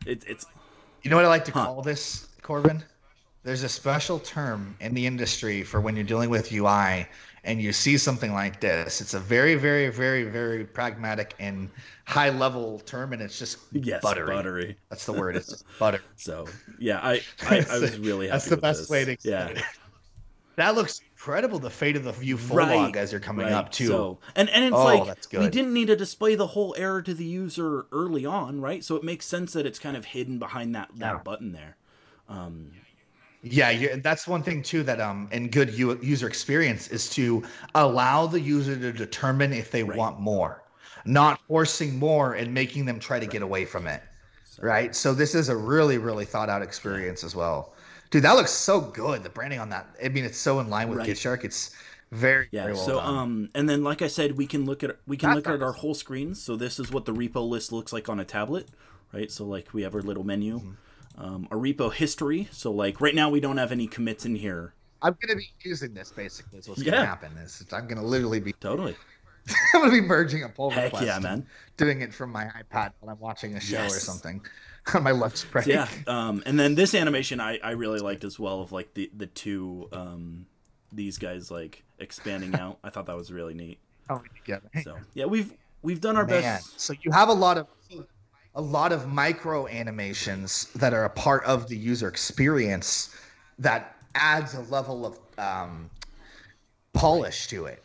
It's. You know what I like to call this, Corbin? There's a special term in the industry for when you're dealing with UI and you see something like this. It's a very, very, very, very pragmatic and high level term, and it's just buttery. That's the word. It's just butter. So yeah, I was really happy. That's the with best this. way to explain it. That looks incredible. The fate of the view full log as you're coming up too. So, and it's like we didn't need to display the whole error to the user early on, right? So it makes sense that it's kind of hidden behind that button there. That's one thing too that in good user experience is to allow the user to determine if they want more, not forcing more and making them try to get away from it. Right. So this is a really, really thought out experience as well. Dude, that looks so good. The branding on that. I mean, it's so in line with GitShark. It's very well done. And then like I said, we can look at our whole screen. So this is what the repo list looks like on a tablet, right? So like we have our little menu, a repo history. So like right now we don't have any commits in here. I'm gonna be using this basically. Is what's gonna happen. I'm gonna literally be totally. I'm gonna be merging a pull request. Heck yeah, man! Doing it from my iPad while I'm watching a show or something. On my lunch break. Yeah. And then this animation I really liked as well, of like the two these guys like expanding out. I thought that was really neat. Together. So yeah, we've done our best. So you have a lot of micro animations that are a part of the user experience that adds a level of polish to it,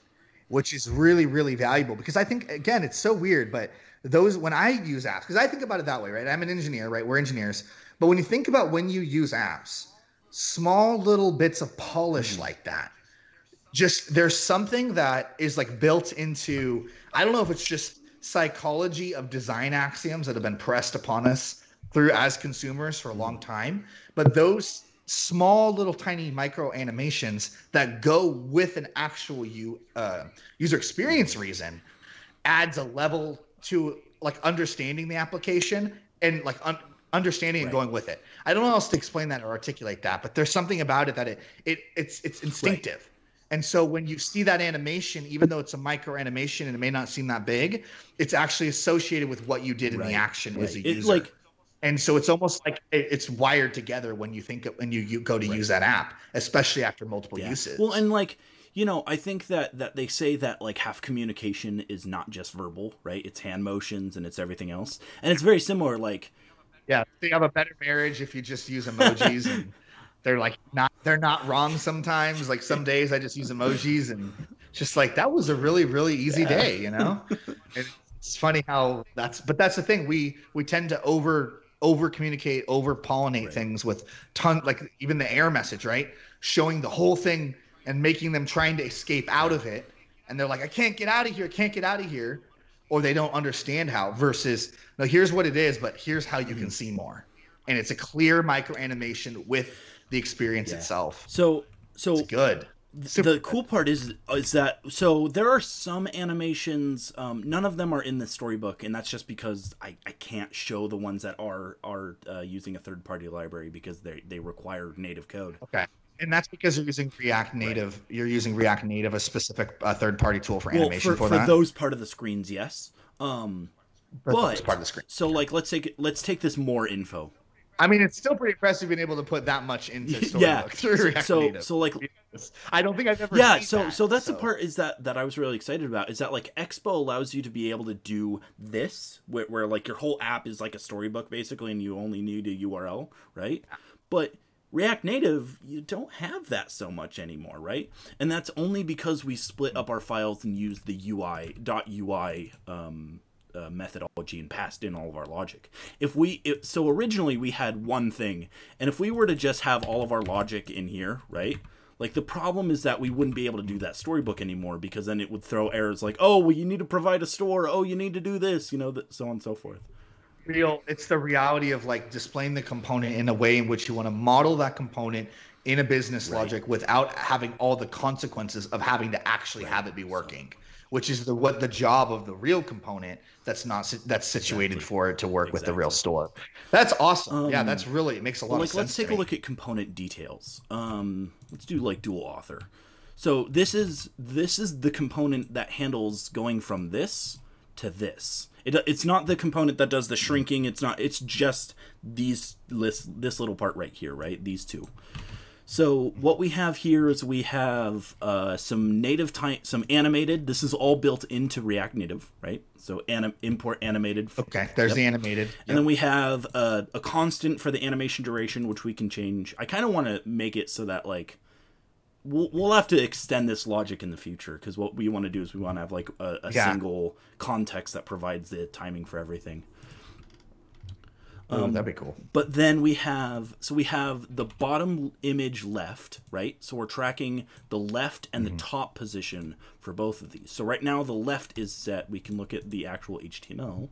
which is really, really valuable, because I think, again, it's so weird, but when I use apps, because I think about it that way, right? I'm an engineer, right? We're engineers. But when you think about when you use apps, small little bits of polish like that, just there's something that is like built into, I don't know if it's just psychology of design axioms that have been pressed upon us through as consumers for a long time. But those small little tiny micro animations that go with an actual user experience reason adds a level to like understanding the application and like understanding and going with it. I don't know how else to explain that or articulate that, but there's something about it that it's instinctive. Right. And so when you see that animation, even though it's a micro animation and it may not seem that big, it's actually associated with what you did in the action as a user. And so it's almost like it's wired together when you you go to use that app, especially after multiple uses. Well, and like, you know, I think that they say that like half communication is not just verbal, right? It's hand motions and it's everything else. And it's very similar, like. Yeah, they have a better marriage if you just use emojis, and they're not wrong sometimes. Like some days I just use emojis, and just like that was a really, really easy day, you know? And it's funny how that's the thing. We tend to over communicate, over pollinate things with like even the error message, right? Showing the whole thing and making them trying to escape out of it. And they're like, I can't get out of here. Or they don't understand how, versus, no, here's what it is, but here's how you can see more. And it's a clear micro animation with the experience itself. So it's good. The cool part is that, so there are some animations, none of them are in the storybook, and that's just because I can't show the ones that are using a third-party library because they require native code. Okay. And that's because you're using React Native. Right. You're using React Native, a specific third-party tool for animation for that. For those part of the screens, yes. But part of the screen. So like let's take this more info, I mean, it's still pretty impressive being able to put that much into Yeah. Storybook through React Native. So like, I don't think I've ever yeah. seen So that's the so. part is that I was really excited about is that like Expo allows you to be able to do this where like your whole app is like a storybook basically, and you only need a URL, right? But React Native, you don't have that so much anymore, right? And that's only because we split up our files and used the UI methodology and passed in all of our logic. So originally we had one thing, and if we were to just have all of our logic in here, right? Like the problem is that we wouldn't be able to do that storybook anymore because then it would throw errors like, oh, well, you need to provide a store. Oh, you need to do this, so on and so forth. It's the reality of like displaying the component in a way in which you want to model that component in a business logic without having all the consequences of having to actually have it be working, which is what the job of the real component that's situated for it to work with the real store. That's awesome. Yeah, that's really, it makes a lot of sense. Let's take a look at component details. Let's do like dual author. So this is the component that handles going from this to this. It's not the component that does the shrinking. It's just this little part right here, right? These two. So what we have here is we have some native type, some animated. This is all built into React Native, right? So import animated. Okay, there's the animated. Yep. And then we have a constant for the animation duration, which we can change. I kind of want to make it so that like we'll have to extend this logic in the future, because what we want to do is we want to have like a single context that provides the timing for everything. That'd be cool. But then we have the bottom image left, right? So we're tracking the left and the top position for both of these. So right now the left is set. We can look at the actual HTML.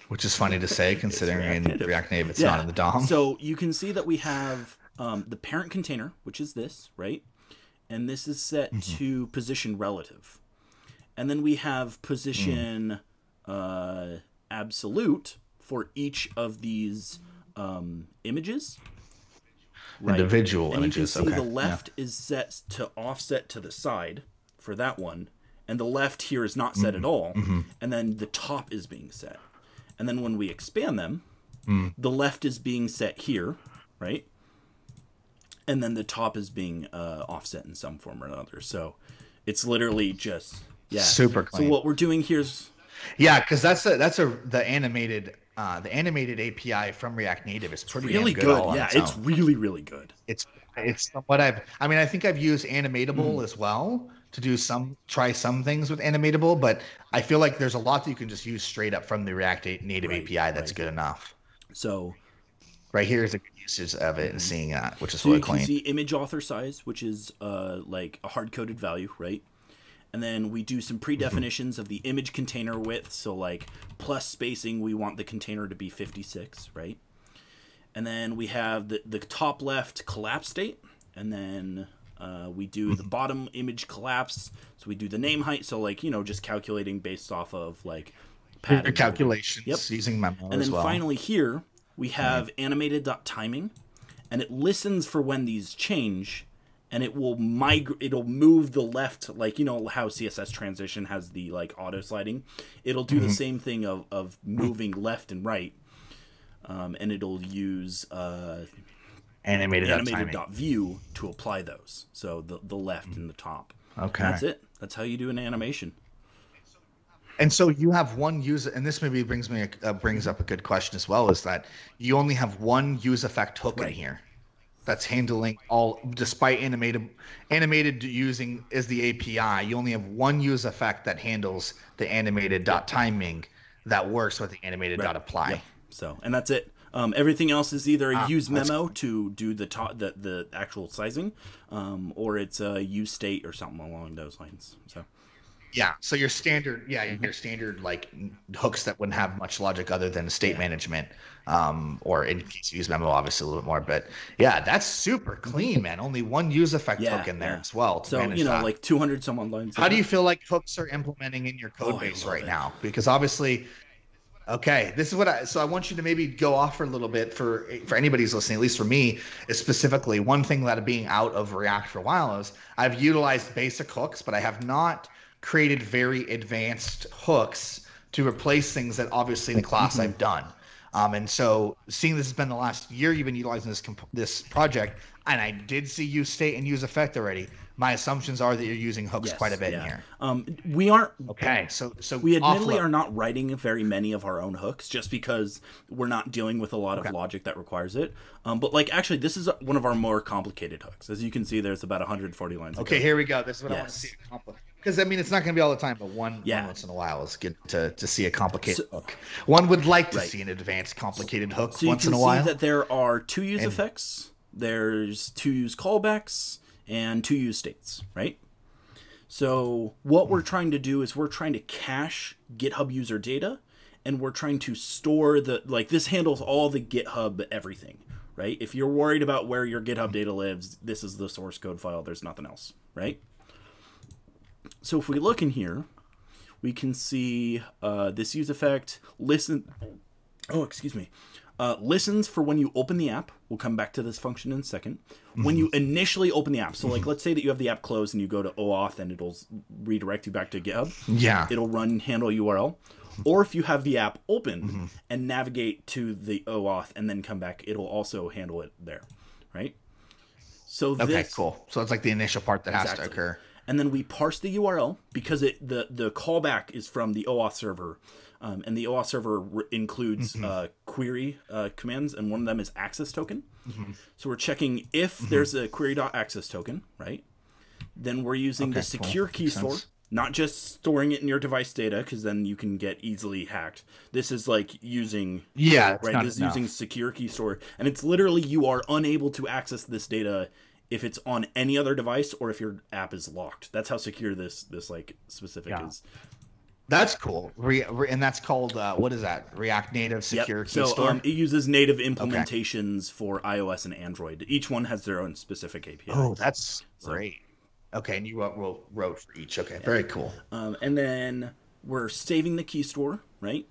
Which is funny to say, considering in React Native it's not in the DOM. So you can see that we have the parent container, which is this, right? And this is set to position relative. And then we have position absolute for each of these images. Right? Individual and images. You can see the left is set to offset to the side for that one. And the left here is not set at all. And then the top is being set. And then when we expand them, the left is being set here, right? And then the top is being offset in some form or another. So it's literally just super clean. So what we're doing here is because the animated API from React Native is pretty really damn good. Yeah, it's really, really good. It's what I think I've used Animatable as well to try some things with Animatable, but I feel like there's a lot that you can just use straight up from the React Native API that's good enough. So right here is a good usage of it and seeing that, which is really clean. You can see image author size, which is like a hard-coded value, right? And then we do some pre-definitions of the image container width. So like plus spacing, we want the container to be 56, right? And then we have the top left collapse state. And then we do the bottom image collapse. So we do the name height. So like, just calculating based off of like padding. Calculations using memo as well. And then finally here, we have animated.timing. And it listens for when these change. And it will it'll move the left, like, how CSS transition has the, like, auto sliding. It'll do the same thing of moving left and right. And it'll use animated.view to apply those. So the left and the top. Okay. And that's it. That's how you do an animation. And so you have one user, and this maybe brings up a good question as well, is that you only have one use effect hook in here that's handling all, despite animated using is the API, you only have one use effect that handles the animated.timing that works with the animated.apply. Yep. So, and that's it. Everything else is either a use memo to do the actual sizing, or it's a use state or something along those lines. So. Yeah, so your standard, like hooks that wouldn't have much logic other than state management, or in case you use memo, obviously a little bit more. But yeah, that's super clean, man. Only one use effect hook in there as well. So like 200 some odd lines. How do you feel like hooks are implementing in your code base right now? Because obviously, this is so I want you to maybe go off for a little bit for anybody who's listening, at least for me, is specifically one thing that being out of React for a while is I've utilized basic hooks, but I have not created very advanced hooks to replace things that obviously in the class I've done. And so seeing this has been the last year you've been utilizing this project, and I did see use state and use effect already. My assumptions are that you're using hooks quite a bit in here. We aren't. Okay, so we admittedly are not writing very many of our own hooks, just because we're not dealing with a lot of logic that requires it. But like, actually, this is one of our more complicated hooks. As you can see, there's about 140 lines. Okay, here we go. This is what I want to see. Because I mean, it's not going to be all the time, but one once in a while is good to see a complicated hook. One would like to see an advanced complicated hook once in a while. So you can see that there are 2 use effects, there's 2 use callbacks, and 2 use states, right? So what we're trying to do is we're trying to cache GitHub user data, and we're trying to store this handles all the GitHub everything, right? If you're worried about where your GitHub data lives, this is the source code file. There's nothing else, right? So if we look in here, we can see this use effect listens for when you open the app. We'll come back to this function in a second. When you initially open the app, so like let's say that you have the app closed and you go to OAuth and it'll redirect you back to GitHub. Yeah. It'll run handle URL. Or if you have the app open and navigate to the OAuth and then come back, it'll also handle it there, right? So cool. So it's like the initial part that has to occur. And then we parse the URL because the callback is from the OAuth server. And the OAuth server includes query commands, and one of them is access token. So we're checking if there's a query.access token, right? Then we're using the secure keystore, not just storing it in your device data, because then you can get easily hacked. This is like using This is using secure keystore, and it's literally you are unable to access this data if it's on any other device or if your app is locked. That's how secure this like specific is. That's cool. And that's called, what is that? React Native Secure Keystore? So it uses native implementations for iOS and Android. Each one has their own specific API. Oh, that's great. Okay, and you wrote for each. Okay, very cool. And then we're saving the key store, right?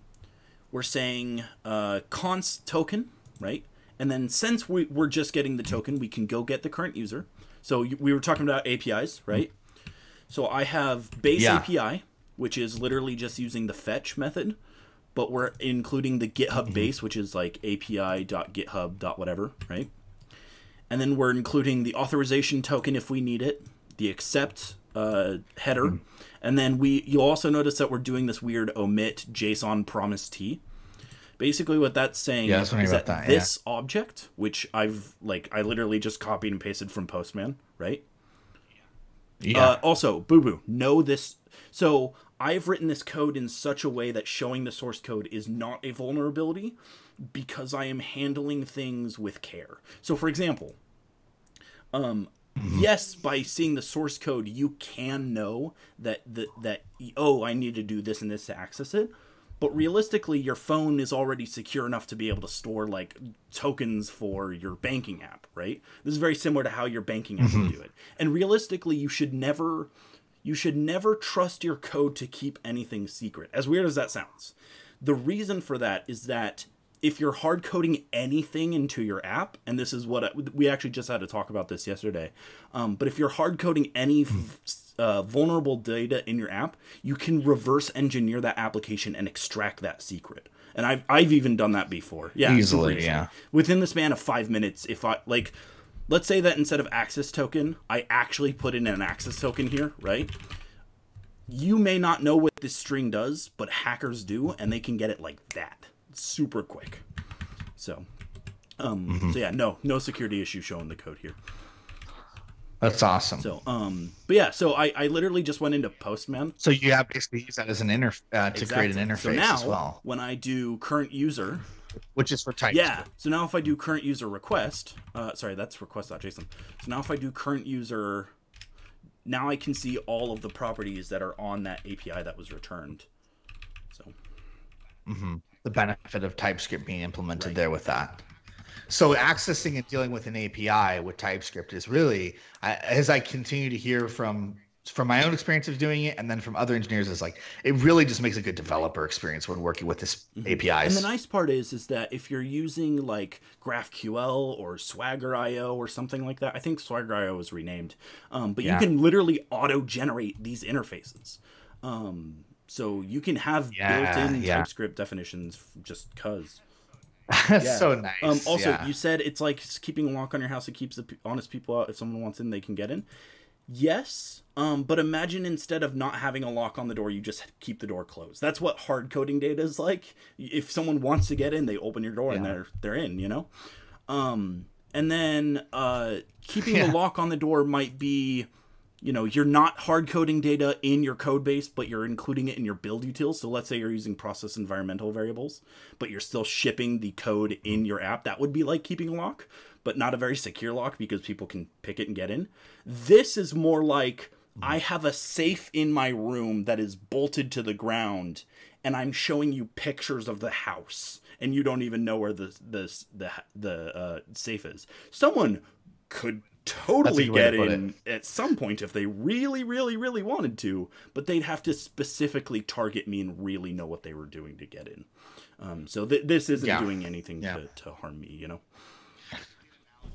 We're saying const token, right? And then since we're just getting the token, we can go get the current user. So we were talking about APIs, right? So I have base API, which is literally just using the fetch method, but we're including the GitHub base, which is like api.github.whatever, right? And then we're including the authorization token if we need it, the accept header, and then you'll also notice that we're doing this weird omit JSON promise T. Basically what that's saying is that this object, which I literally just copied and pasted from Postman, right? Yeah. Also, boo-boo, know this. So I've written this code in such a way that showing the source code is not a vulnerability because I am handling things with care. So for example, yes, by seeing the source code, you can know that I need to do this and this to access it. But realistically, your phone is already secure enough to be able to store like tokens for your banking app, right? This is very similar to how your banking app will do it. And realistically, you should never trust your code to keep anything secret, as weird as that sounds. The reason for that is that if you're hard coding anything into your app, and this is what we actually just had to talk about this yesterday, but if you're hard coding any vulnerable data in your app, you can reverse engineer that application and extract that secret. And I've even done that before. Yeah, easily. Yeah. Within the span of 5 minutes, if I like, let's say that instead of access token, I actually put in an access token here, right? You may not know what this string does, but hackers do, and they can get it like that. Super quick. So yeah, no security issue showing the code here. That's awesome. So but yeah, so I literally just went into Postman. So you have basically used that as an to create an interface so now, as well. When I do current user, which is for TypeScript. Yeah. So now if I do current user request, sorry, that's request.json. So now if I do current user, now I can see all of the properties that are on that API that was returned. So the benefit of TypeScript being implemented there with that. So accessing and dealing with an API with TypeScript is really, as I continue to hear from my own experience of doing it, and then from other engineers, is like it really just makes a good developer experience when working with this APIs. And the nice part is that if you're using like GraphQL or Swagger.io or something like that, I think Swagger.io was renamed, but you can literally auto-generate these interfaces. So you can have built-in TypeScript definitions just because. That's so nice. Also, you said it's like keeping a lock on your house. It keeps the honest people out. If someone wants in, they can get in. Yes, but imagine instead of not having a lock on the door, you just keep the door closed. That's what hard coding data is like. If someone wants to get in, they open your door and they're in, you know? And then keeping a lock on the door might be, you know, you're not hard coding data in your code base, but you're including it in your build utils. So let's say you're using process environmental variables, but you're still shipping the code in your app. That would be like keeping a lock, but not a very secure lock because people can pick it and get in. This is more like I have a safe in my room that is bolted to the ground and I'm showing you pictures of the house and you don't even know where the safe is. Someone could totally get in at some point if they really, really, really wanted to, but they'd have to specifically target me and really know what they were doing to get in. So this isn't doing anything to harm me, you know?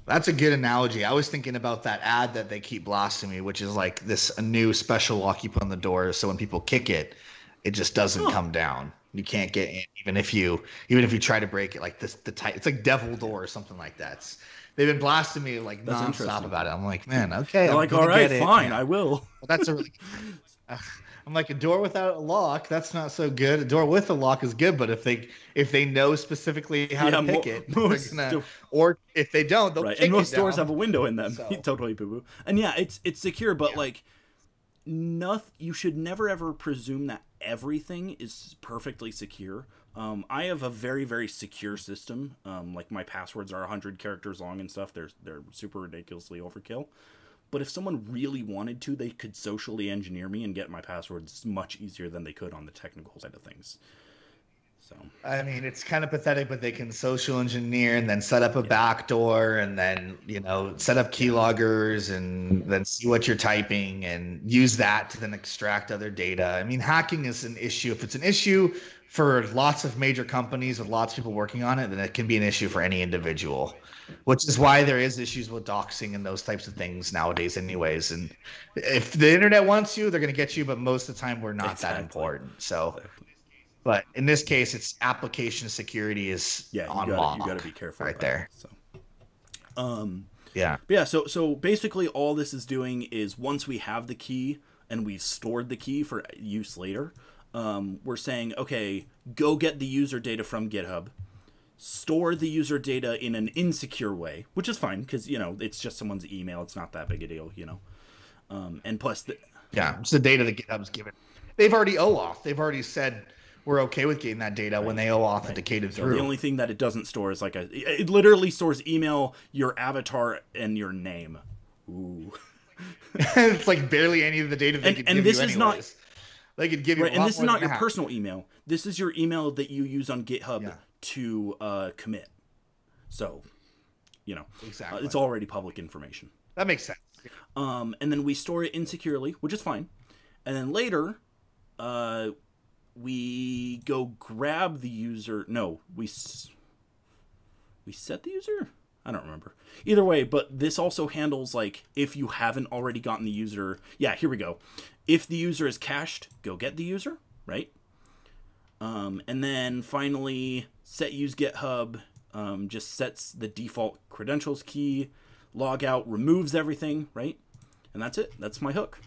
That's a good analogy. I was thinking about that ad that they keep blasting me, which is like a new special lock you put on the door. So when people kick it, it just doesn't come down. You can't get in, even if you try to break it. Like it's like devil door or something like that. They've been blasting me like nonstop about it. I'm like, man, okay. I'm like, all right, fine, I will. Well, that's a really. I'm like, a door without a lock, that's not so good. A door with a lock is good, but if they know specifically how to pick it, or if they don't, they'll kick it down. And most doors have a window in them. So. Totally boo boo. And yeah, it's secure, but like, you should never ever presume that everything is perfectly secure. I have a very, very secure system. Like my passwords are 100 characters long and stuff. They're super ridiculously overkill. But if someone really wanted to, they could socially engineer me and get my passwords much easier than they could on the technical side of things. So I mean, it's kind of pathetic, but they can social engineer and then set up a backdoor and then, you know, set up keyloggers and then see what you're typing and use that to then extract other data. I mean, hacking is an issue. If it's an issue for lots of major companies with lots of people working on it, then it can be an issue for any individual, which is why there is issues with doxing and those types of things nowadays anyways. And if the internet wants you, they're going to get you, but most of the time we're not that important. So, but in this case, it's application security is on lock. You got to be careful right there. So, so basically all this is doing is once we have the key and we've stored the key for use later, we're saying, okay, go get the user data from GitHub, store the user data in an insecure way, which is fine because, you know, it's just someone's email. It's not that big a deal, you know. And plus, it's the data that GitHub's given. They've already OAuth. They've already said we're okay with getting that data when they authenticated through. The only thing that it doesn't store is it literally stores email, your avatar, and your name. Ooh. It's like barely any of the data they could give you anyways. They could give you and this is not your personal email. This is your email that you use on GitHub to commit. So, you know, it's already public information. That makes sense. And then we store it insecurely, which is fine. And then later, we go grab the user. No, we set the user? I don't remember. Either way, but this also handles, like, if you haven't already gotten the user. Yeah, here we go. If the user is cached, go get the user, right? And then finally, set use GitHub just sets the default credentials key, log out, removes everything, right? And that's it. That's my hook.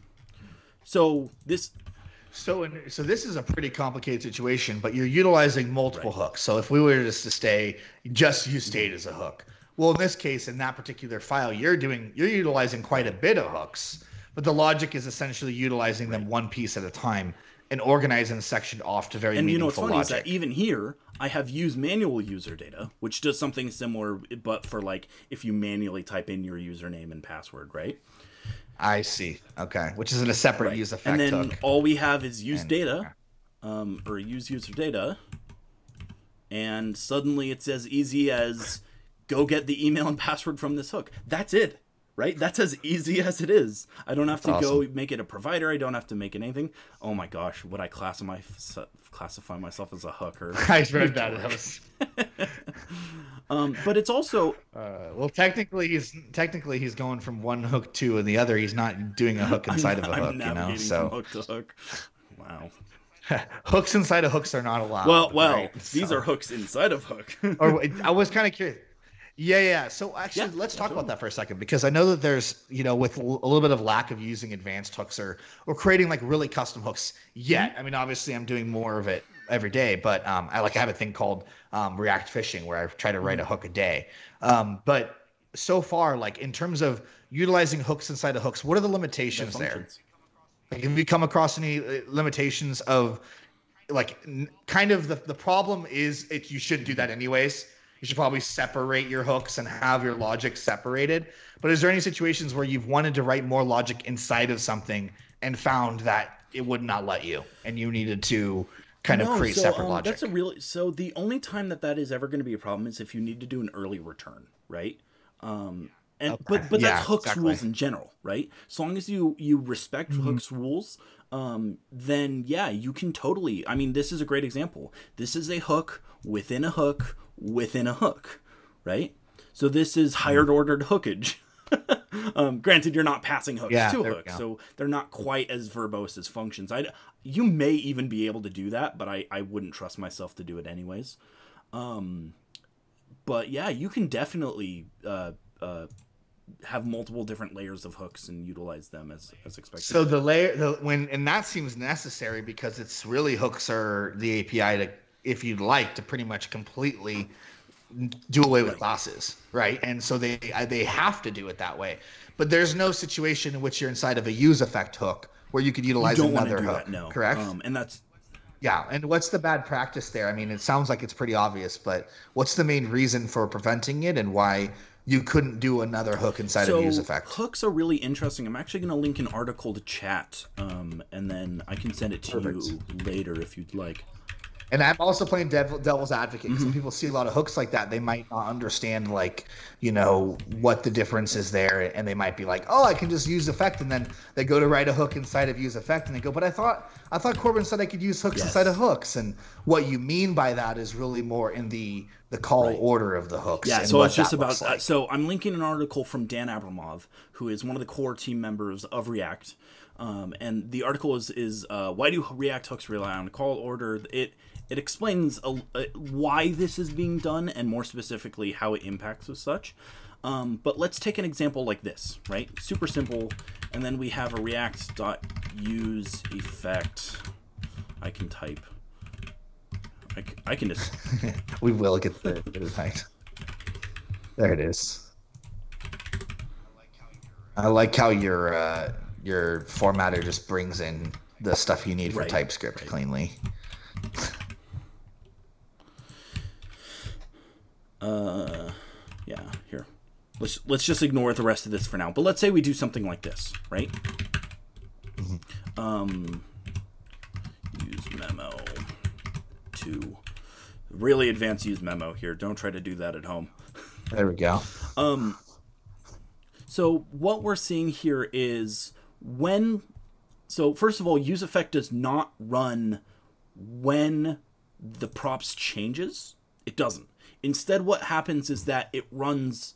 So this... So this is a pretty complicated situation, but you're utilizing multiple hooks. So if we were just to just use state as a hook. Well, in this case, in that particular file, you're utilizing quite a bit of hooks, but the logic is essentially utilizing them one piece at a time and organizing the section off to very meaningful logic. And you know what's funny is that even here, I have used manual user data, which does something similar, but for like if you manually type in your username and password, right? I see. Okay, which is in a separate use effect hook. And then all we have is use data, or use user data, and suddenly it's as easy as go get the email and password from this hook. That's it, right? That's as easy as it is. I don't have to go make it a provider. I don't have to make it anything. Oh my gosh, would I classify myself as a hooker? I read that. But it's also well, technically he's going from one hook to the other. He's not doing a hook inside of a hook, you know. So from hook to hook. Wow. hooks inside of hooks are not allowed. Well, right? these are hooks inside of hook. Or I was kind of curious. Yeah. So actually, Yeah, let's talk totally. about that for a second, because I know that there's, with a little bit of lack of using advanced hooks or creating like really custom hooks yet. I mean, obviously I'm doing more of it every day, but I have a thing called React Fishing where I try to write a hook a day. But so far, like in terms of utilizing hooks inside of hooks, what are the limitations there? Like, have you come across any limitations of like kind of the problem is you shouldn't do that anyways. You should probably separate your hooks and have your logic separated. But is there any situations where you've wanted to write more logic inside of something and found that it would not let you, and you needed to kind of create separate logic? So the only time that is ever going to be a problem is if you need to do an early return, right? But that's hooks rules in general, right? So long as you respect hooks rules, then yeah, you can totally. I mean, this is a great example. This is a hook within a hook within a hook, right? So this is higher ordered hookage. Granted, you're not passing hooks to hooks, so they're not quite as verbose as functions. You may even be able to do that, but I wouldn't trust myself to do it anyways. But yeah, you can definitely have multiple different layers of hooks and utilize them as expected. So and that seems necessary because it's really hooks are the API to, if you'd like, to pretty much completely do away with classes, right? And so they have to do it that way. But there's no situation in which you're inside of a use effect hook where you could utilize another hook. That, no. Correct? And that's and what's the bad practice there? I mean, it sounds like it's pretty obvious, but what's the main reason for preventing it, and why you couldn't do another hook inside of use effect? Hooks are really interesting. I'm actually going to link an article to chat, and then I can send it to you later if you'd like. And I'm also playing devil's advocate. Some people see a lot of hooks like that. They might not understand, like, what the difference is there. And they might be like, oh, I can just use effect. And then they go to write a hook inside of use effect. And they go, but I thought Corbin said I could use hooks inside of hooks. And what you mean by that is really more in the call order of the hooks. Yeah, so it's just about like. So I'm linking an article from Dan Abramov, who is one of the core team members of React. And the article is why do React hooks rely on call order? It explains why this is being done, and more specifically how it impacts as such. But let's take an example like this, right? Super simple. And then we have a react.use effect. I can type. I can just... We will get the effect. There it is. I like how your formatter just brings in the stuff you need for TypeScript cleanly. Yeah, here. Let's just ignore the rest of this for now. But let's say we do something like this, right? Use memo to really advanced use memo here. Don't try to do that at home. There we go. So what we're seeing here is so first of all, use effect does not run when the props changes. It doesn't. Instead, what happens is that it runs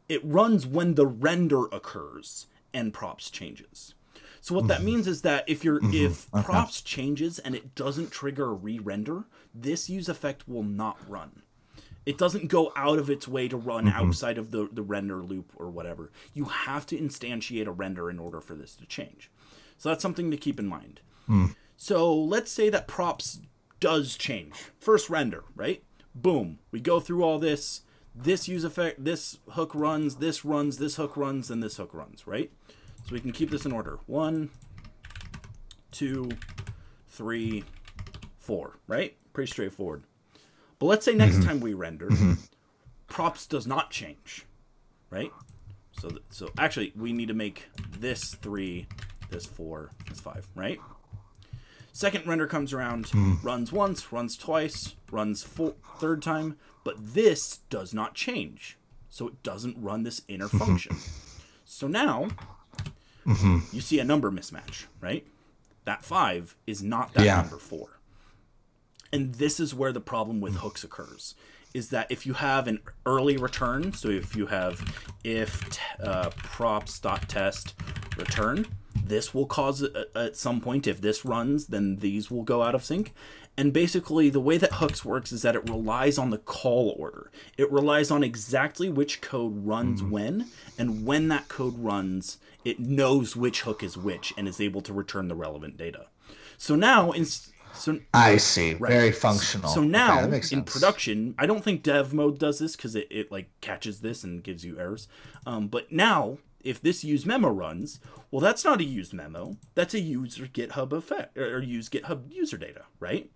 when the render occurs and props changes. So what that means is that if props changes and it doesn't trigger a re-render, this use effect will not run. It doesn't go out of its way to run outside of the render loop or whatever. You have to instantiate a render in order for this to change. So that's something to keep in mind. So let's say that props does change. First render, right? Boom. We go through all this. This use effect, this hook runs, this hook runs, and this hook runs, right? So we can keep this in order. 1, 2, 3, 4, right? Pretty straightforward. But let's say next time we render, props does not change, right? So actually, we need to make this 3, this 4, this 5, right? Second render comes around, runs once, runs twice, runs third time, but this does not change. So it doesn't run this inner function. So now, you see a number mismatch, right? That 5 is not that number 4. And this is where the problem with hooks occurs, is that if you have an early return, so if you have if props.test return, this will cause at some point, if this runs, then these will go out of sync. And basically the way that hooks works is that it relies on the call order. It relies on exactly which code runs when, and when that code runs, it knows which hook is which and is able to return the relevant data. So now, I see. Right. Very functional. So now, that makes in sense. production, I don't think dev mode does this because it like catches this and gives you errors. But now, if this use memo runs, well, that's not a use memo. That's a user GitHub effect, or use GitHub user data, right?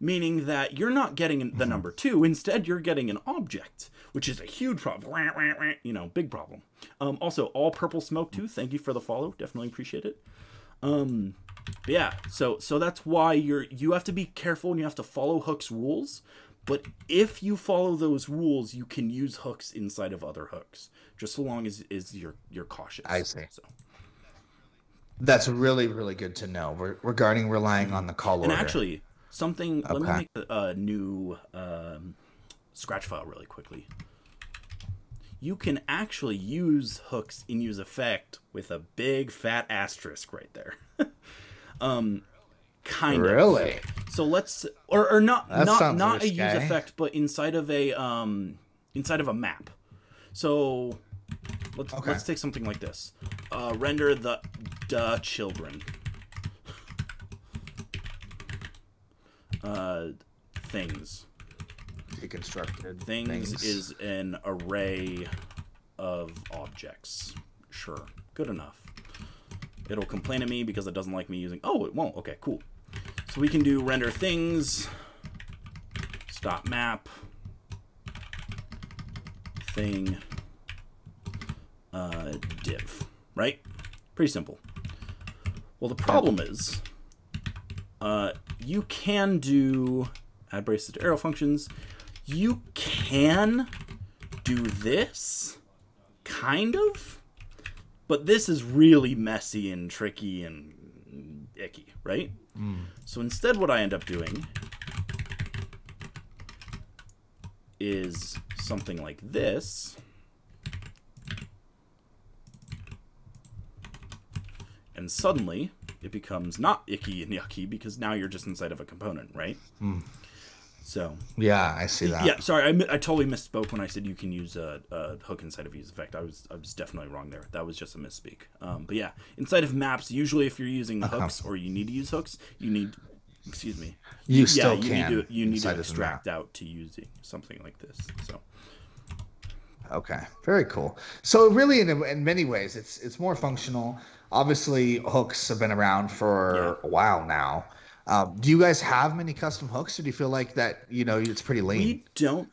Meaning that you're not getting the number 2. Instead, you're getting an object, which is a huge problem. You know, big problem. Also, all purple smoke too. Thank you for the follow. Definitely appreciate it. But yeah, so that's why you have to be careful and you have to follow hooks rules. But if you follow those rules, you can use hooks inside of other hooks, just so long as you're cautious. I see. So. That's really, really good to know regarding relying on the call order. And actually, something. Okay. Let me make a new Scratch file really quickly. You can actually use hooks in use effect with a big fat asterisk right there. Kind of. Really? So let's or not a risque. use effect, but inside of a map. So let's take something like this. Render the children. Things. Deconstructed Things is an array of objects. Sure. Good enough. It'll complain at me because it doesn't like me using... Oh, it won't. Okay, cool. So we can do render things, stop map, thing, div, right? Pretty simple. Well, the problem is you can do add braces to arrow functions. You can do this, kind of, but this is really messy and tricky and icky, right? So instead what I end up doing is something like this. And suddenly it becomes not icky and yucky because now you're just inside of a component, right? So yeah, I see that. Yeah, sorry, I totally misspoke when I said you can use a hook inside of use effect. I was definitely wrong there. That was just a misspeak. But yeah, inside of maps, usually if you're using hooks or you need to use hooks, you need, excuse me, you need to extract out to using something like this. So okay, very cool. So really, in many ways, it's more functional. Obviously, hooks have been around for a while now. Do you guys have many custom hooks, or do you feel like that, it's pretty lean? We don't.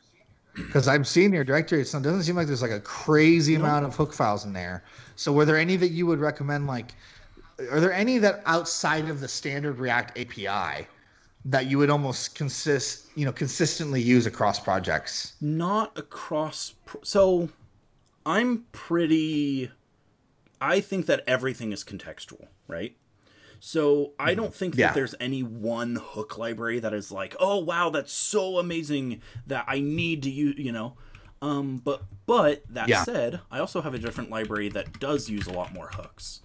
Because I'm seeing your directory, it doesn't seem like there's like a crazy amount of hook files in there. So were there any that you would recommend, are there any that outside of the standard React API that you would almost consistently use across projects? Not across. So I think that everything is contextual, right? So I don't think that there's any one hook library that is like, oh wow, that's so amazing that I need to use, But that said, I also have a different library that does use a lot more hooks.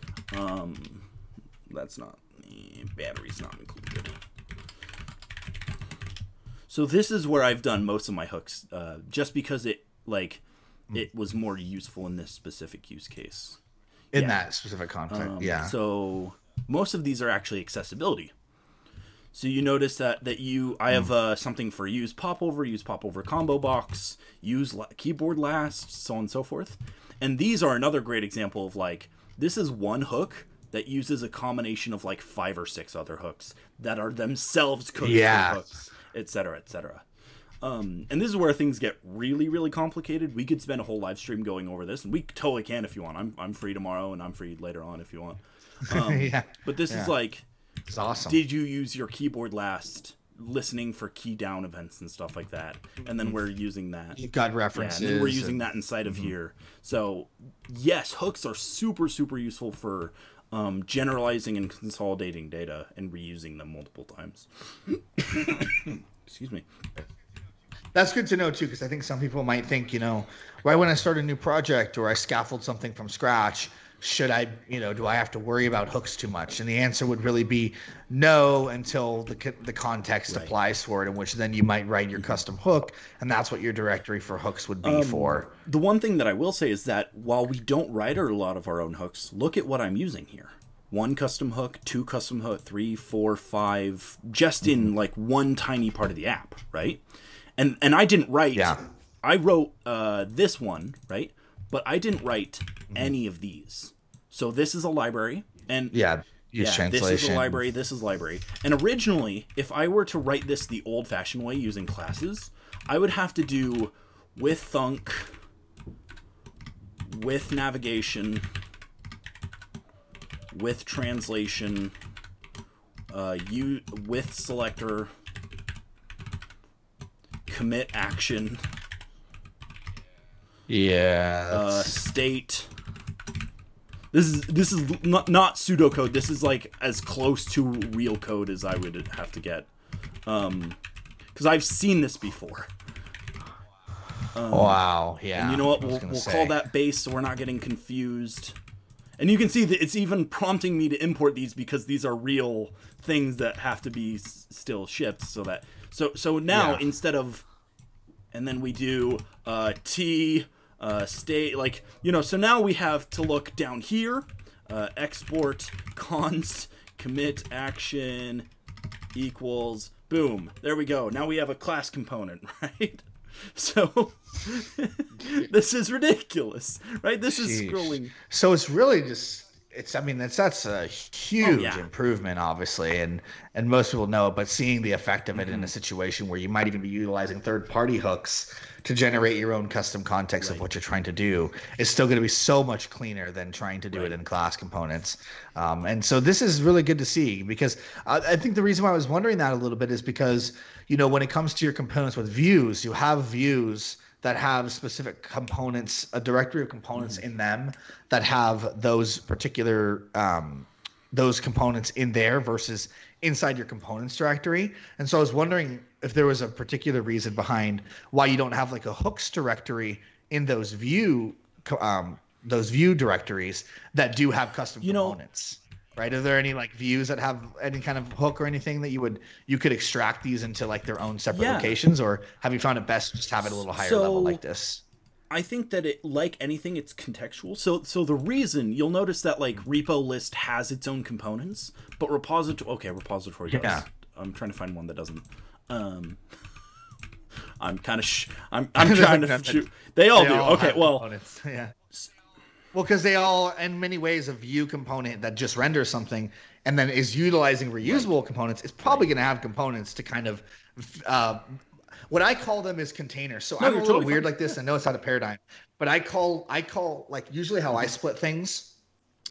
That's not battery's not included. So this is where I've done most of my hooks, just because it was more useful in this specific use case. In that specific context, So most of these are actually accessibility. So you notice that I have something for use popover combo box, use keyboard last, so on and so forth. And these are another great example of this is one hook that uses a combination of 5 or 6 other hooks that are themselves coded for hooks, etc., etc. And this is where things get really, really complicated. We could spend a whole live stream going over this, and we totally can if you want. I'm free tomorrow, and I'm free later on if you want. But this is it's awesome. Did you use your keyboard last listening for key down events and stuff like that? And then we're using that. You've got references. And then we're using that inside of here. So yes, hooks are super, super useful for generalizing and consolidating data and reusing them multiple times. Excuse me. That's good to know too, because I think some people might think, right when I start a new project or I scaffold something from scratch, should I, do I have to worry about hooks too much? And the answer would really be no, until the context applies for it, in which then you might write your custom hook, and that's what your directory for hooks would be for. The one thing that I will say is that while we don't write a lot of our own hooks, look at what I'm using here. 1 custom hook, 2 custom hook, 3, 4, 5, just in like one tiny part of the app, right? And I didn't write. Yeah. I wrote this one, right? But I didn't write any of these. So this is a library, and use translation. This is a library. This is library. And originally, if I were to write this the old-fashioned way using classes, I would have to do with thunk, with navigation, with translation, with selector, commit action, state. This is not pseudocode. This is like as close to real code as I would have to get, because I've seen this before. Wow. Yeah. And you know what? We'll call that base, so we're not getting confused. And you can see that it's even prompting me to import these because these are real things that have to be still shipped. So now instead of, and then we do T state, like, so now we have to look down here, export const commit action equals, boom, there we go. Now we have a class component, right? So this is ridiculous, right? This is scrolling. So it's really just, that's a huge improvement, obviously, and most people know it, but seeing the effect of it in a situation where you might even be utilizing third-party hooks to generate your own custom context of what you're trying to do is still going to be so much cleaner than trying to do it in class components. And so this is really good to see, because I think the reason why I was wondering that a little bit is because, when it comes to your components with views, you have views that have specific components, a directory of components in them that have those particular those components in there versus inside your components directory. And so I was wondering if there was a particular reason behind why you don't have like a hooks directory in those view directories that do have custom components. Right? Are there any like views that have any kind of hook or anything that you could extract these into like their own separate locations, or have you found it best to just have it a little higher level like this? I think that it, like anything, it's contextual. So the reason you'll notice that like repo list has its own components, but repository does. Yeah. I'm trying to find one that doesn't. I'm kind of I'm trying to shoot. They all do. Okay, well. Yeah. Well, because they all, in many ways, a view component that just renders something and then is utilizing reusable components is probably going to have components to kind of, what I call them is containers. So I'm a little weird like this. I know it's not a paradigm, but I call like usually how I split things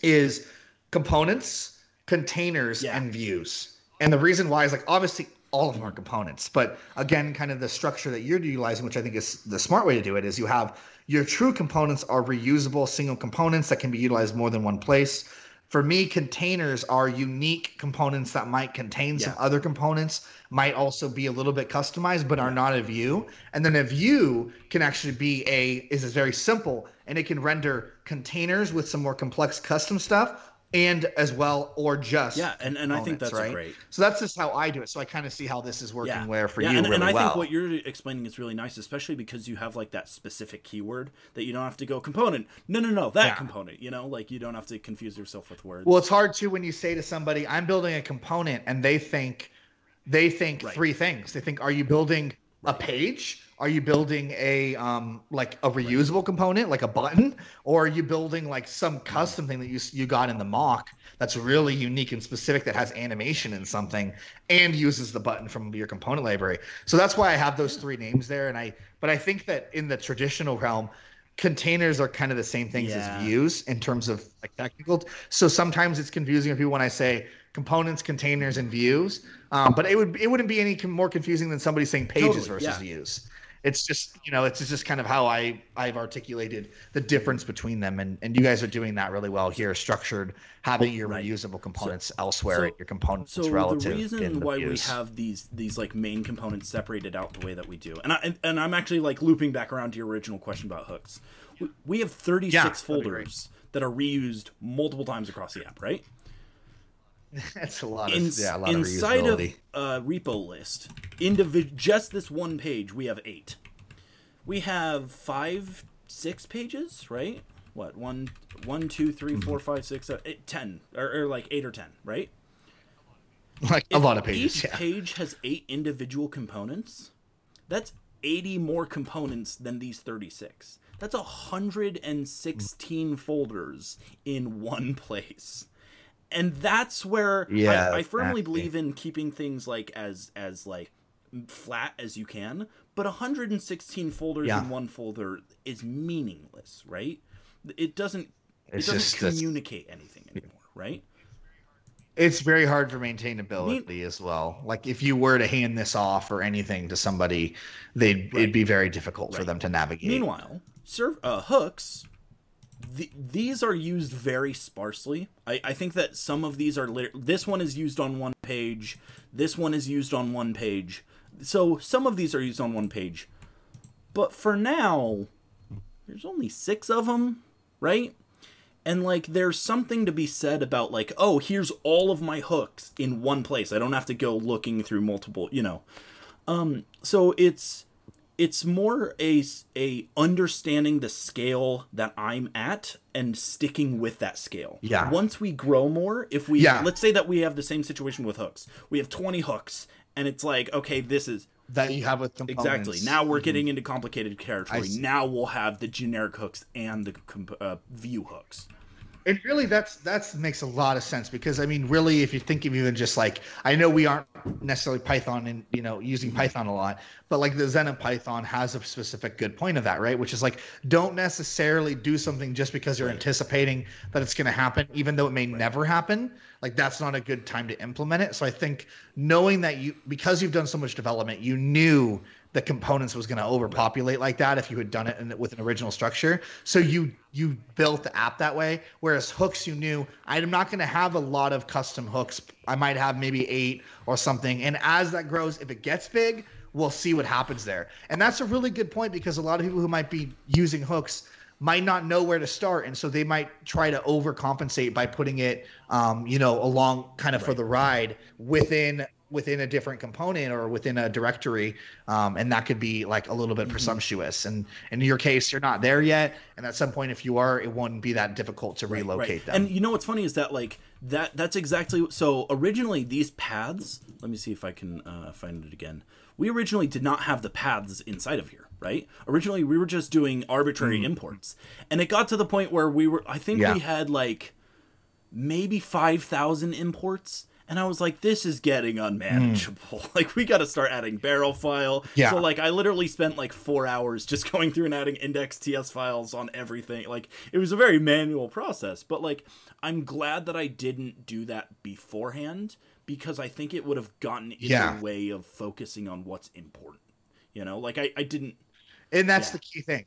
is components, containers, and views. And the reason why is like, obviously all of them are components, but again, kind of the structure that you're utilizing, which I think is the smart way to do it, is you have your true components are reusable single components that can be utilized more than one place. For me, containers are unique components that might contain some other components, might also be a little bit customized, but are not a view. And then a view can actually be is very simple, and it can render containers with some more complex custom stuff, and as well, or just and I think that's great. So that's just how I do it. So I kind of see how this is working where for you really and I well. think what you're explaining is really nice, especially because you have like that specific keyword that you don't have to go component. No, that component. Like you don't have to confuse yourself with words. Well, it's hard too when you say to somebody, "I'm building a component," and they think three things. They think, "Are you building a page? Are you building a like a reusable component, like a button, or are you building like some custom thing that you got in the mock that's really unique and specific that has animation in something and uses the button from your component library?" So that's why I have those three names there. But I think that in the traditional realm, containers are kind of the same things as views in terms of like technical. So sometimes it's confusing for people when I say components, containers, and views. But it wouldn't be any more confusing than somebody saying pages versus views. It's just, it's just kind of how I've articulated the difference between them. And you guys are doing that really well here, structured, having your Right. reusable components elsewhere So, and your components so relative the in reason the why we views. have these like main components separated out the way that we do, and I'm actually like looping back around to your original question about hooks. We have 36 Yeah, that'd be folders that are reused multiple times across the app, right? That's a lot of Inside of reusability. repo list, just this one page, we have 8. We have 5, 6 pages, right? What, 1, 2, 3, 4, 5, 6, 7, 8, 10, or like 8 or 10, right? Like a lot of pages. Each page has 8 individual components. That's 80 more components than these 36. That's 116 folders in one place. And that's where I firmly believe in keeping things like as like flat as you can, but 116 folders in one folder is meaningless, right? It doesn't communicate anything anymore, right? It's very hard for maintainability as well. Like if you were to hand this off or anything to somebody, it'd be very difficult for them to navigate. Meanwhile, hooks, these are used very sparsely. I think that some of these are this one is used on one page, this one is used on one page, so some of these are used on one page, but for now there's only 6 of them, right? And like there's something to be said about like, oh, here's all of my hooks in one place, I don't have to go looking through multiple, so it's more a understanding the scale that I'm at and sticking with that scale. Yeah. Once we grow more, if we let's say that we have the same situation with hooks. We have 20 hooks, and it's like, okay, this is that you have with components. Exactly. Now we're getting into complicated territory. Now we'll have the generic hooks and the view hooks. And really, that makes a lot of sense because I mean, really, if you think of even just like, I know we aren't necessarily Python and using Python a lot, but like the Zen of Python has a specific good point of that, right? Which is like, don't necessarily do something just because you're anticipating that it's going to happen, even though it may never happen. Like that's not a good time to implement it. So I think knowing that because you've done so much development, you knew the components was going to overpopulate like that if you had done it with an original structure. So you built the app that way. Whereas hooks, you knew I'm not going to have a lot of custom hooks. I might have maybe 8 or something. And as that grows, if it gets big, we'll see what happens there. And that's a really good point because a lot of people who might be using hooks might not know where to start. And so they might try to overcompensate by putting it, along kind of for the ride within a different component or within a directory. And that could be like a little bit presumptuous. And in your case, you're not there yet. And at some point, if you are, it won't be that difficult to relocate them. And what's funny is that like that's exactly, so originally these paths, let me see if I can find it again. We originally did not have the paths inside of here, right? Originally we were just doing arbitrary imports. And it got to the point where we had like maybe 5,000 imports. And I was like, this is getting unmanageable. Like, we got to start adding barrel file. Yeah. So, like, I literally spent, like, 4 hours just going through and adding index.ts files on everything. Like, it was a very manual process. But, like, I'm glad that I didn't do that beforehand because I think it would have gotten in the way of focusing on what's important. Like, I didn't... And that's the key thing.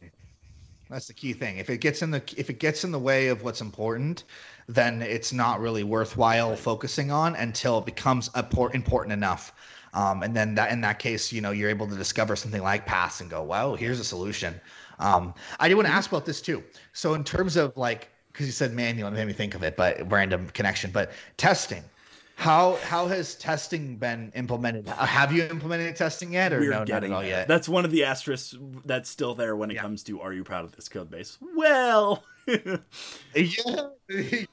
That's the key thing. If it gets in the way of what's important, then it's not really worthwhile focusing on until it becomes important enough. And then in that case, you're able to discover something like paths and go, wow, here's a solution. I do want to ask about this too. So in terms of like, because you said manual, it made me think of it, but random connection. But testing. How has testing been implemented? Have you implemented testing yet, or no, not at all yet? That's one of the asterisks that's still there when it comes to, are you proud of this code base? Well,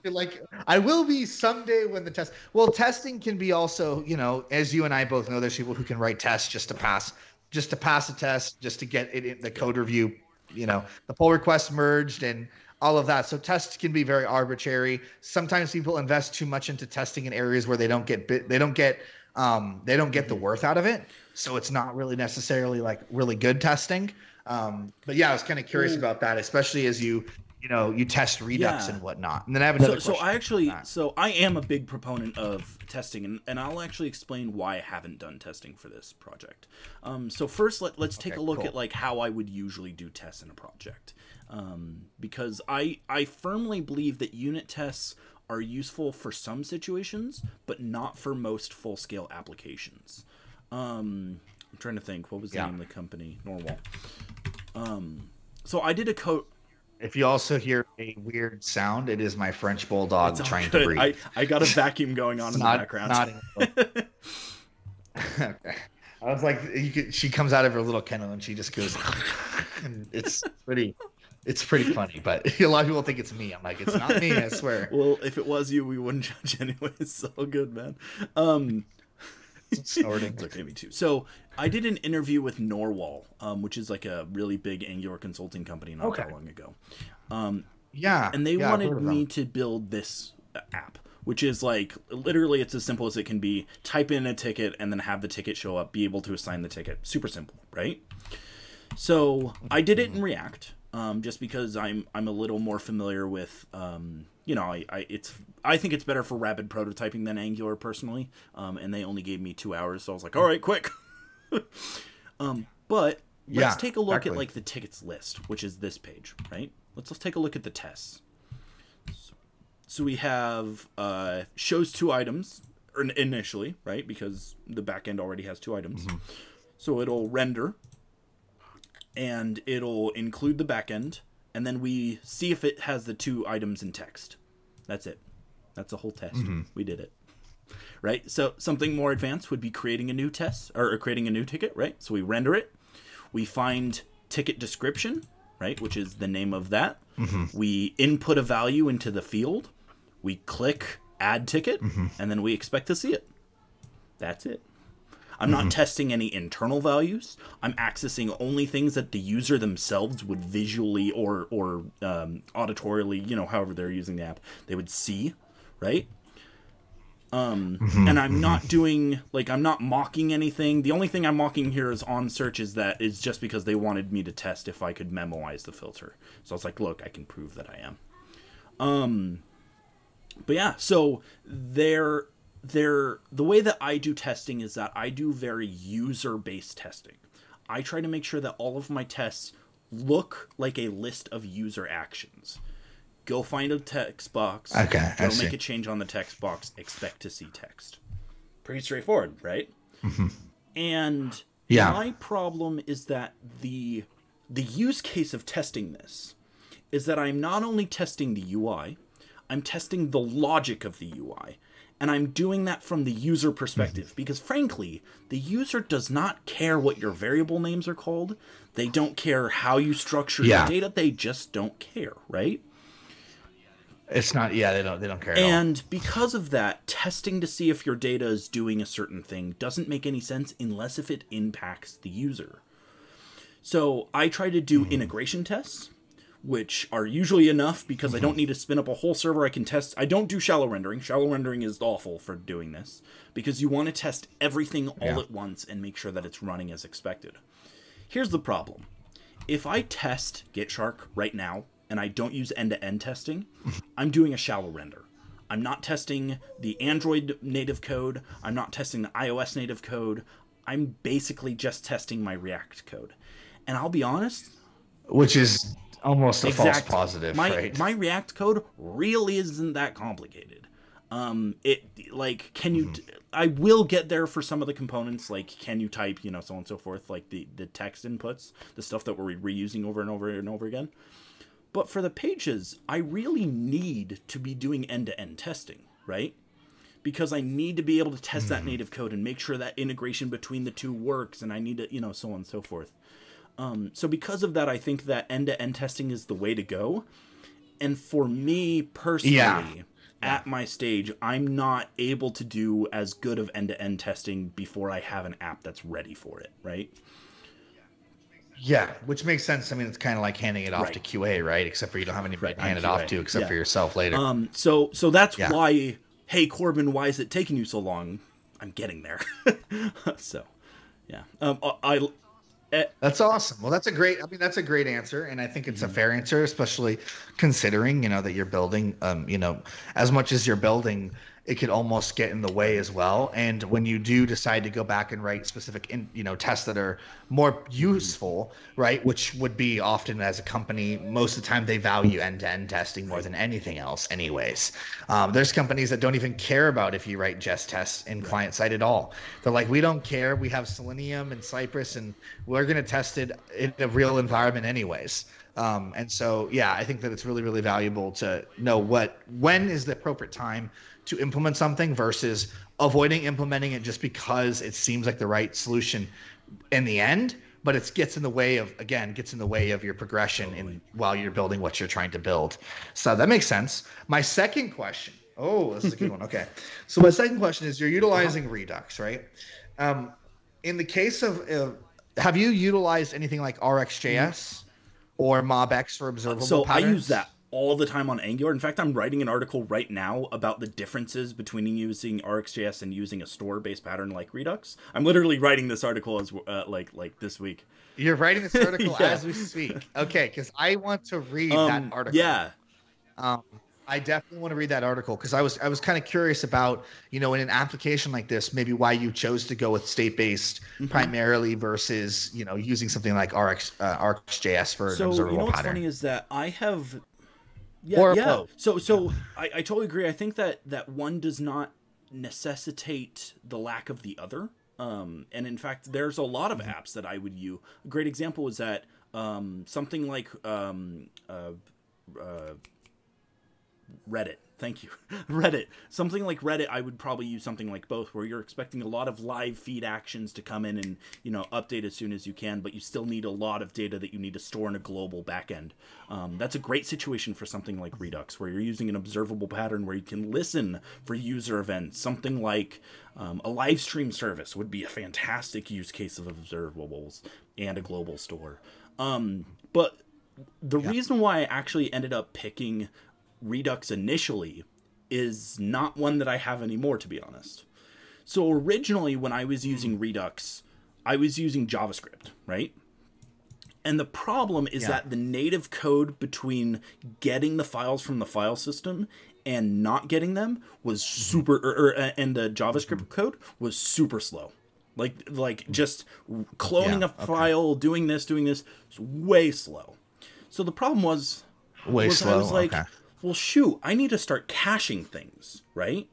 like I will be someday when the test. Well, testing can be also, as you and I both know, there's people who can write tests just to pass a test, just to get it in the code review, the pull request merged and all of that. So tests can be very arbitrary. Sometimes people invest too much into testing in areas where they don't get the worth out of it. So it's not really necessarily like really good testing. But yeah, I was kind of curious about that, especially as you you test Redux Yeah. and whatnot. And then I have another So question. I am a big proponent of testing, and I'll actually explain why I haven't done testing for this project. So first, let's take a look at like how I would usually do tests in a project, because I firmly believe that unit tests are useful for some situations, but not for most full-scale applications. I'm trying to think, what was the name of the company? Norwal. So I did a code. If you also hear a weird sound, it is my French bulldog trying to breathe. I got a vacuum going on in the background. Okay. I was like, she comes out of her little kennel and she just goes. And it's pretty funny, but a lot of people think it's me. I'm like, it's not me, I swear. Well, if it was you, we wouldn't judge anyway. It's all good, man. Snorting. It's okay, me too. So I did an interview with Norwal, which is like a really big Angular consulting company not that long ago. And they wanted me to build this app, which is like, literally it's as simple as it can be. Type in a ticket and then have the ticket show up, be able to assign the ticket. Super simple, right? So I did it in React, just because I'm a little more familiar with, I think it's better for rapid prototyping than Angular personally. And they only gave me 2 hours, so I was like, all right, quick. But let's take a look at like the tickets list, which is this page, right? Let's take a look at the tests. So we have shows 2 items initially, right? Because the backend already has 2 items. So it'll render, and it'll include the backend, and then we see if it has the 2 items in text. That's it. That's the whole test. We did it. Right? So something more advanced would be creating a new test, or creating a new ticket, right? So we render it. We find ticket description, right? Which is the name of that. We input a value into the field. We click add ticket, and then we expect to see it. That's it. I'm not testing any internal values. I'm accessing only things that the user themselves would visually or auditorily, however they're using the app, they would see, right? And I'm not doing, I'm not mocking anything. The only thing I'm mocking here is on search is just because they wanted me to test if I could memoize the filter. So I was like, look, I can prove that I am. But yeah, so the way that I do testing is that I do very user-based testing. I try to make sure that all of my tests look like a list of user actions. Go find a text box. Okay, go make a change on the text box. Expect to see text. Pretty straightforward, right? And my problem is that the use case of testing this is that I'm not only testing the UI, I'm testing the logic of the UI. And I'm doing that from the user perspective because, frankly, the user does not care what your variable names are called. They don't care how you structure your data. They just don't care, right? It's not, they don't care at all. And because of that, testing to see if your data is doing a certain thing doesn't make any sense unless if it impacts the user. So I try to do integration tests, which are usually enough because I don't need to spin up a whole server. I can test. I don't do shallow rendering. Shallow rendering is awful for doing this because you want to test everything all at once and make sure that it's running as expected. Here's the problem. If I test GitShark right now and I don't use end-to-end testing, I'm doing a shallow render. I'm not testing the Android native code. I'm not testing the iOS native code. I'm basically just testing my React code. And I'll be honest. Which is almost a false positive, right? My React code really isn't that complicated. Can you? I will get there for some of the components, like can you type, so on and so forth, like the text inputs, the stuff that we're reusing over and over and over again. But for the pages, I really need to be doing end-to-end testing, right? Because I need to be able to test that native code and make sure that integration between the two works, and I need to, so on and so forth. So because of that, I think that end-to-end testing is the way to go. And for me personally, at my stage, I'm not able to do as good of end-to-end testing before I have an app that's ready for it, right? Yeah, which makes sense. I mean, it's kind of like handing it off to QA, right? Except for you don't have anybody to hand it off to except for yourself later. So that's why, hey, Corbin, why is it taking you so long? I'm getting there. So, yeah. That's awesome. Well, that's a great answer. And I think it's a fair answer, especially considering, that you're building, as much as you're building, it could almost get in the way as well. And when you do decide to go back and write specific, tests that are more useful, right? Which would be often as a company, most of the time they value end-to-end testing more than anything else anyways. There's companies that don't even care about if you write jest tests in client side at all. They're like, we don't care. We have Selenium and Cypress, and we're going to test it in a real environment anyways. And so, yeah, I think that it's really, really valuable to know when is the appropriate time to implement something versus avoiding implementing it just because it seems like the right solution in the end, but it gets in the way of your progression while you're building what you're trying to build. So that makes sense. My second question. Oh, this is a good one. Okay. So my second question is, you're utilizing Redux, right? In the case of, have you utilized anything like RxJS or MobX for observable patterns? I use that all the time on Angular. In fact, I'm writing an article right now about the differences between using RxJS and using a store-based pattern like Redux. I'm literally writing this article as like this week. You're writing this article as we speak. Okay, because I want to read that article. Yeah. I definitely want to read that article because I was kind of curious about, in an application like this, maybe why you chose to go with state-based primarily versus, using something like RxJS for an observable what's pattern. Funny is that I have... So I totally agree. I think that one does not necessitate the lack of the other. And in fact, there's a lot of apps that I would use. A great example is that something like Reddit. Thank you. Reddit. Something like Reddit, I would probably use something like both, where you're expecting a lot of live feed actions to come in and, update as soon as you can, but you still need a lot of data that you need to store in a global backend. That's a great situation for something like Redux, where you're using an observable pattern where you can listen for user events. Something like a live stream service would be a fantastic use case of observables and a global store. But the reason why I actually ended up picking Redux initially is not one that I have anymore, to be honest. So originally when I was using Redux, I was using JavaScript, right? And the problem is that the native code between getting the files from the file system and not getting them was super, and the JavaScript code was super slow. Like just cloning a file, doing this, is way slow. So the problem was I was like, well, shoot, I need to start caching things, right?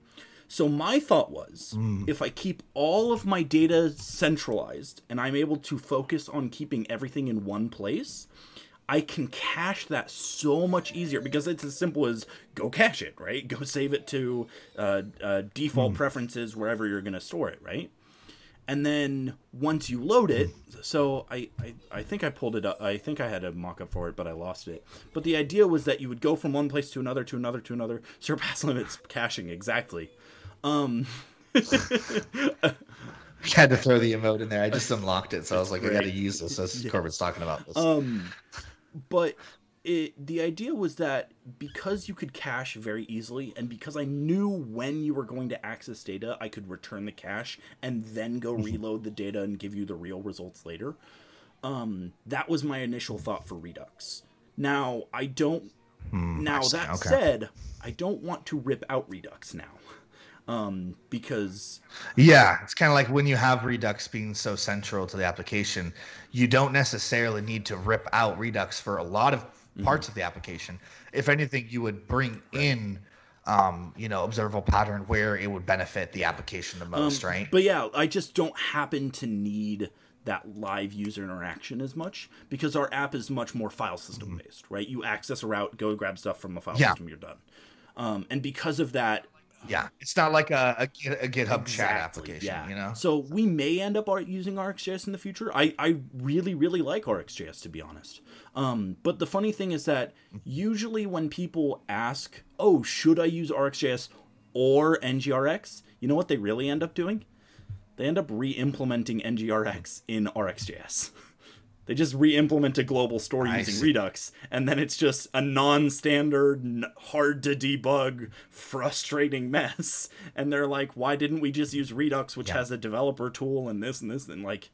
So my thought was, if I keep all of my data centralized and I'm able to focus on keeping everything in one place, I can cache that so much easier because it's as simple as go cache it, right? Go save it to default preferences wherever you're going to store it, right? And then once you load it, so I think I pulled it up. I think I had a mock-up for it, but I lost it. But the idea was that you would go from one place to another, surpass limits caching, exactly. I had to throw the emote in there. I just unlocked it, so I was like, I got to use this as Corbin's talking about this. But the idea was that because you could cache very easily, and because I knew when you were going to access data, I could return the cache and then go reload the data and give you the real results later. That was my initial thought for Redux. Now, I don't... said, I don't want to rip out Redux now. Because... Yeah, it's kind of like when you have Redux being so central to the application, you don't necessarily need to rip out Redux for a lot of parts of the application. If anything, you would bring in observable pattern where it would benefit the application the most, right? But yeah, I just don't happen to need that live user interaction as much because our app is much more file system based, right? You access a route, go grab stuff from the file system, you're done. And because of that, it's not like a GitHub chat application, So we may end up using RxJS in the future. I really, really like RxJS, to be honest. But the funny thing is that usually when people ask, oh, should I use RxJS or NGRX? You know what they really end up doing? They end up re-implementing NGRX in RxJS. They just re-implement a global store using Redux, and then it's just a non-standard, hard-to-debug, frustrating mess. And they're like, why didn't we just use Redux, which has a developer tool and this, and like,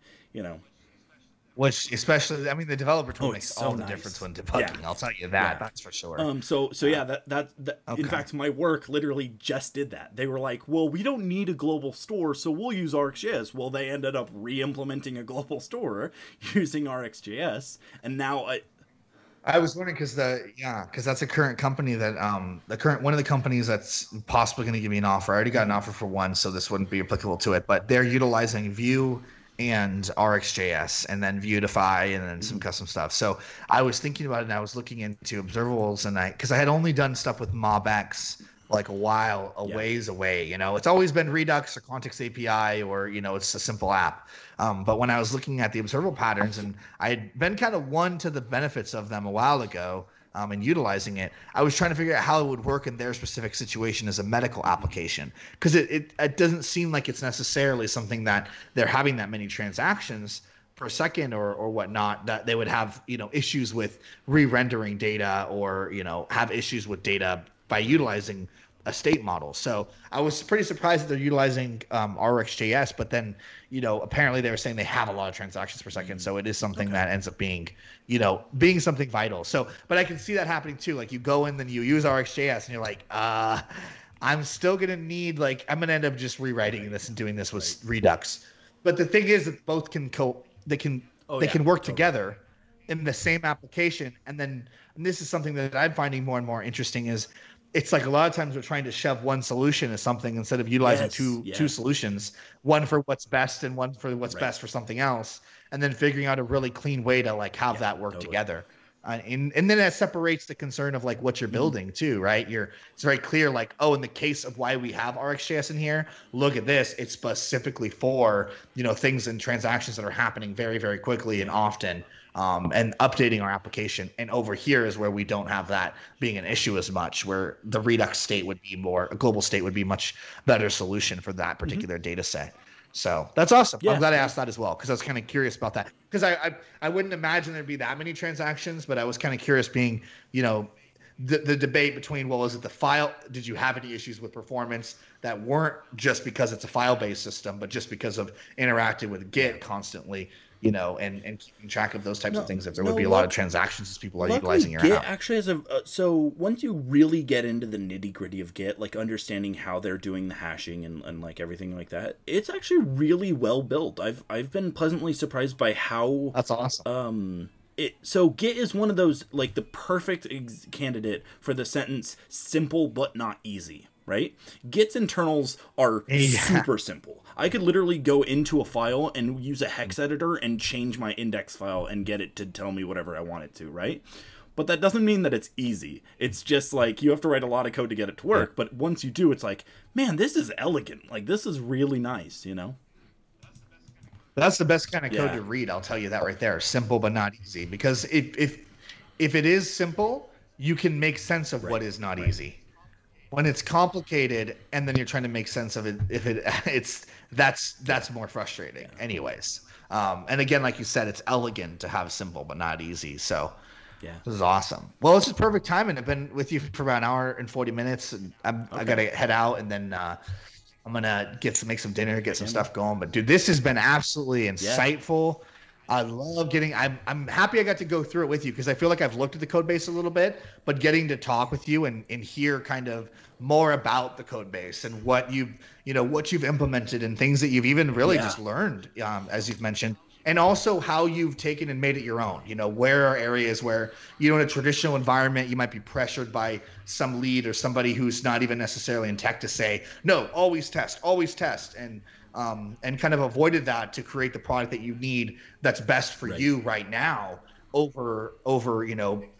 Which especially, I mean, the developer tool Oh, makes it's so all the nice. difference when debugging. Yeah. I'll tell you that. Yeah. That's for sure. So yeah, that Okay. in fact, my work literally just did that. They were like, well, we don't need a global store, so we'll use RxJS. Well, they ended up re-implementing a global store using RxJS, and now I was wondering because that's a current company that one of the companies that's possibly going to give me an offer. I already got an offer for one, so this wouldn't be applicable to it. But they're utilizing Vue and RxJS, and then Vuetify, and then some custom stuff. So I was thinking about it, and I was looking into observables, and because I had only done stuff with MobX like a ways away. You know, it's always been Redux or Context API, or it's a simple app. But when I was looking at the observable patterns, and I had been kind of won to the benefits of them a while ago, and utilizing it, I was trying to figure out how it would work in their specific situation as a medical application, because it doesn't seem like it's necessarily something that they're having that many transactions per second or whatnot, that they would have issues with re-rendering data, or have issues with data by utilizing a state model. So I was pretty surprised that they're utilizing RxJS, but then apparently they were saying they have a lot of transactions per second, so it is something that ends up being being something vital. So, but I can see that happening too. Like, you go in, then you use RxJS, and you're like, I'm still gonna need, like, I'm gonna end up just rewriting this and doing this with Redux. But the thing is that both can work together in the same application. And this is something that I'm finding more and more interesting, is it's like a lot of times we're trying to shove one solution as something instead of utilizing two solutions, one for what's best and one for what's best for something else, and then figuring out a really clean way to like have that work together. And then that separates the concern of like what you're building too, right? It's very clear, like, oh, in the case of why we have RxJS in here, look at this. It's specifically for, things and transactions that are happening very, very quickly and often, and updating our application. And over here is where we don't have that being an issue as much, where the Redux state would be a global state would be much better solution for that particular data set. So that's awesome. Yeah. I'm glad I asked that as well, because I was kind of curious about that. Because I wouldn't imagine there'd be that many transactions, but I was kind of curious, being, the debate between, well, is it the file? Did you have any issues with performance that weren't just because it's a file-based system, but just because of interacting with Git constantly? And keeping track of those types of things, if there would be a lot of transactions as people are utilizing your app. Git actually has so once you really get into the nitty gritty of Git, like understanding how they're doing the hashing and like everything like that, it's actually really well built. I've been pleasantly surprised by how that's awesome. So Git is one of those, like, the perfect candidate for the sentence "simple but not easy." Right? Git's internals are super simple. I could literally go into a file and use a hex editor and change my index file and get it to tell me whatever I want it to, right? But that doesn't mean that it's easy. It's just like you have to write a lot of code to get it to work. But once you do, it's like, man, this is elegant. Like, this is really nice, That's the best kind of code to read. I'll tell you that right there. Simple but not easy. Because if it is simple, you can make sense of what is not easy. When it's complicated and then you're trying to make sense of it, that's more frustrating. Anyways, and again, like you said, it's elegant to have simple but not easy. So this is awesome. Well, this is perfect timing. I've been with you for about an hour and 40 minutes, and I gotta head out, and then I'm gonna make some dinner, get some stuff going. But dude, this has been absolutely insightful. I love I'm happy I got to go through it with you, because I feel like I've looked at the code base a little bit, but getting to talk with you and hear kind of more about the code base and what you've implemented and things that you've even really just learned, as you've mentioned, and also how you've taken and made it your own. Where are areas where, in a traditional environment, you might be pressured by some lead or somebody who's not even necessarily in tech to say, no, always test, and kind of avoided that to create the product that you need that's best for you right now over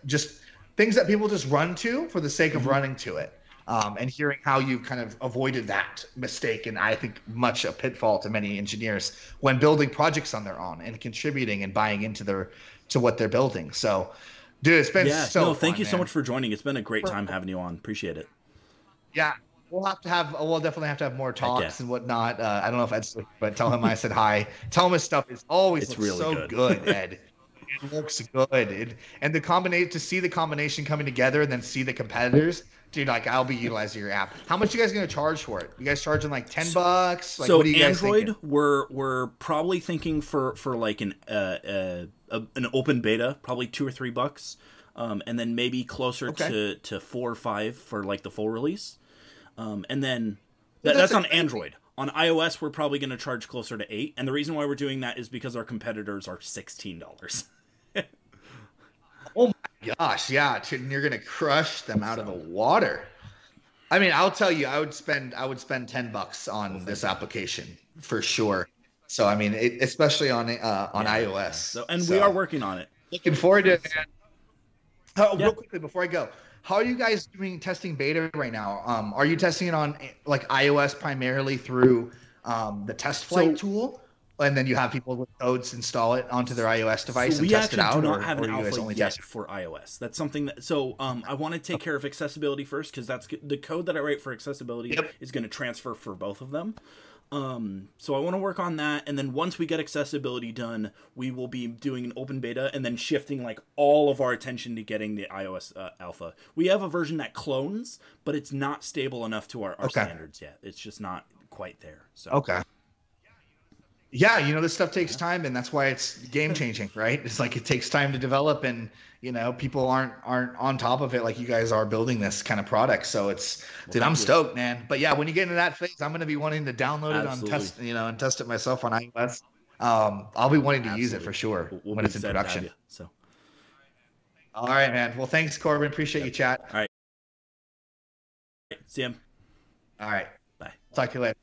just things that people just run to for the sake of running to it, and hearing how you've kind of avoided that mistake, and I think much a pitfall to many engineers when building projects on their own and contributing and buying into what they're building. So dude, it's been so thank you fun, so much for joining. It's been a great time having you on. Appreciate it. Yeah. We'll definitely have to have more talks and whatnot. I don't know if Ed's, but tell him I said hi. Tell him his stuff is always really so good, Ed. it looks good. And the combination, to see the combination coming together and then see the competitors, dude, like I'll be utilizing your app. How much you guys gonna charge for it? You guys charging like $10? Like, so what are you guys Android, thinking? we're probably thinking for like an open beta, probably $2 or $3, and then maybe closer to 4 or 5 for like the full release, and then that's on Android. On iOS, we're probably going to charge closer to 8, and the reason why we're doing that is because our competitors are $16. Oh my gosh, yeah, and you're gonna crush them out of the water. I mean, I'll tell you, I would spend $10 on this application for sure. So I mean, especially on iOS. So we are working on it. Looking forward to it. Real quickly before I go, how are you guys doing testing beta right now? Are you testing it on like iOS primarily through the test flight tool? And then you have people with codes install it onto their iOS device and test it out? We actually do not have an alpha yet for iOS. That's something that, so I want to take care of accessibility first, because that's the code that I write for accessibility is going to transfer for both of them. So I want to work on that, and then once we get accessibility done, we will be doing an open beta and then shifting like all of our attention to getting the iOS alpha. We have a version that clones, but it's not stable enough to our standards yet. It's just not quite there. So yeah, you know, this stuff takes time, and that's why it's game changing, right? It's like it takes time to develop, and you know, people aren't on top of it like you guys are building this kind of product. So it's, dude, I'm stoked, man. But yeah, when you get into that phase, I'm gonna be wanting to download it on test, and test it myself on iOS. I'll be wanting to use it for sure when it's in production. So, all right, man. Well, thanks, Corbin. Appreciate you, chat. All right. See him. All right. Bye. Talk to you later.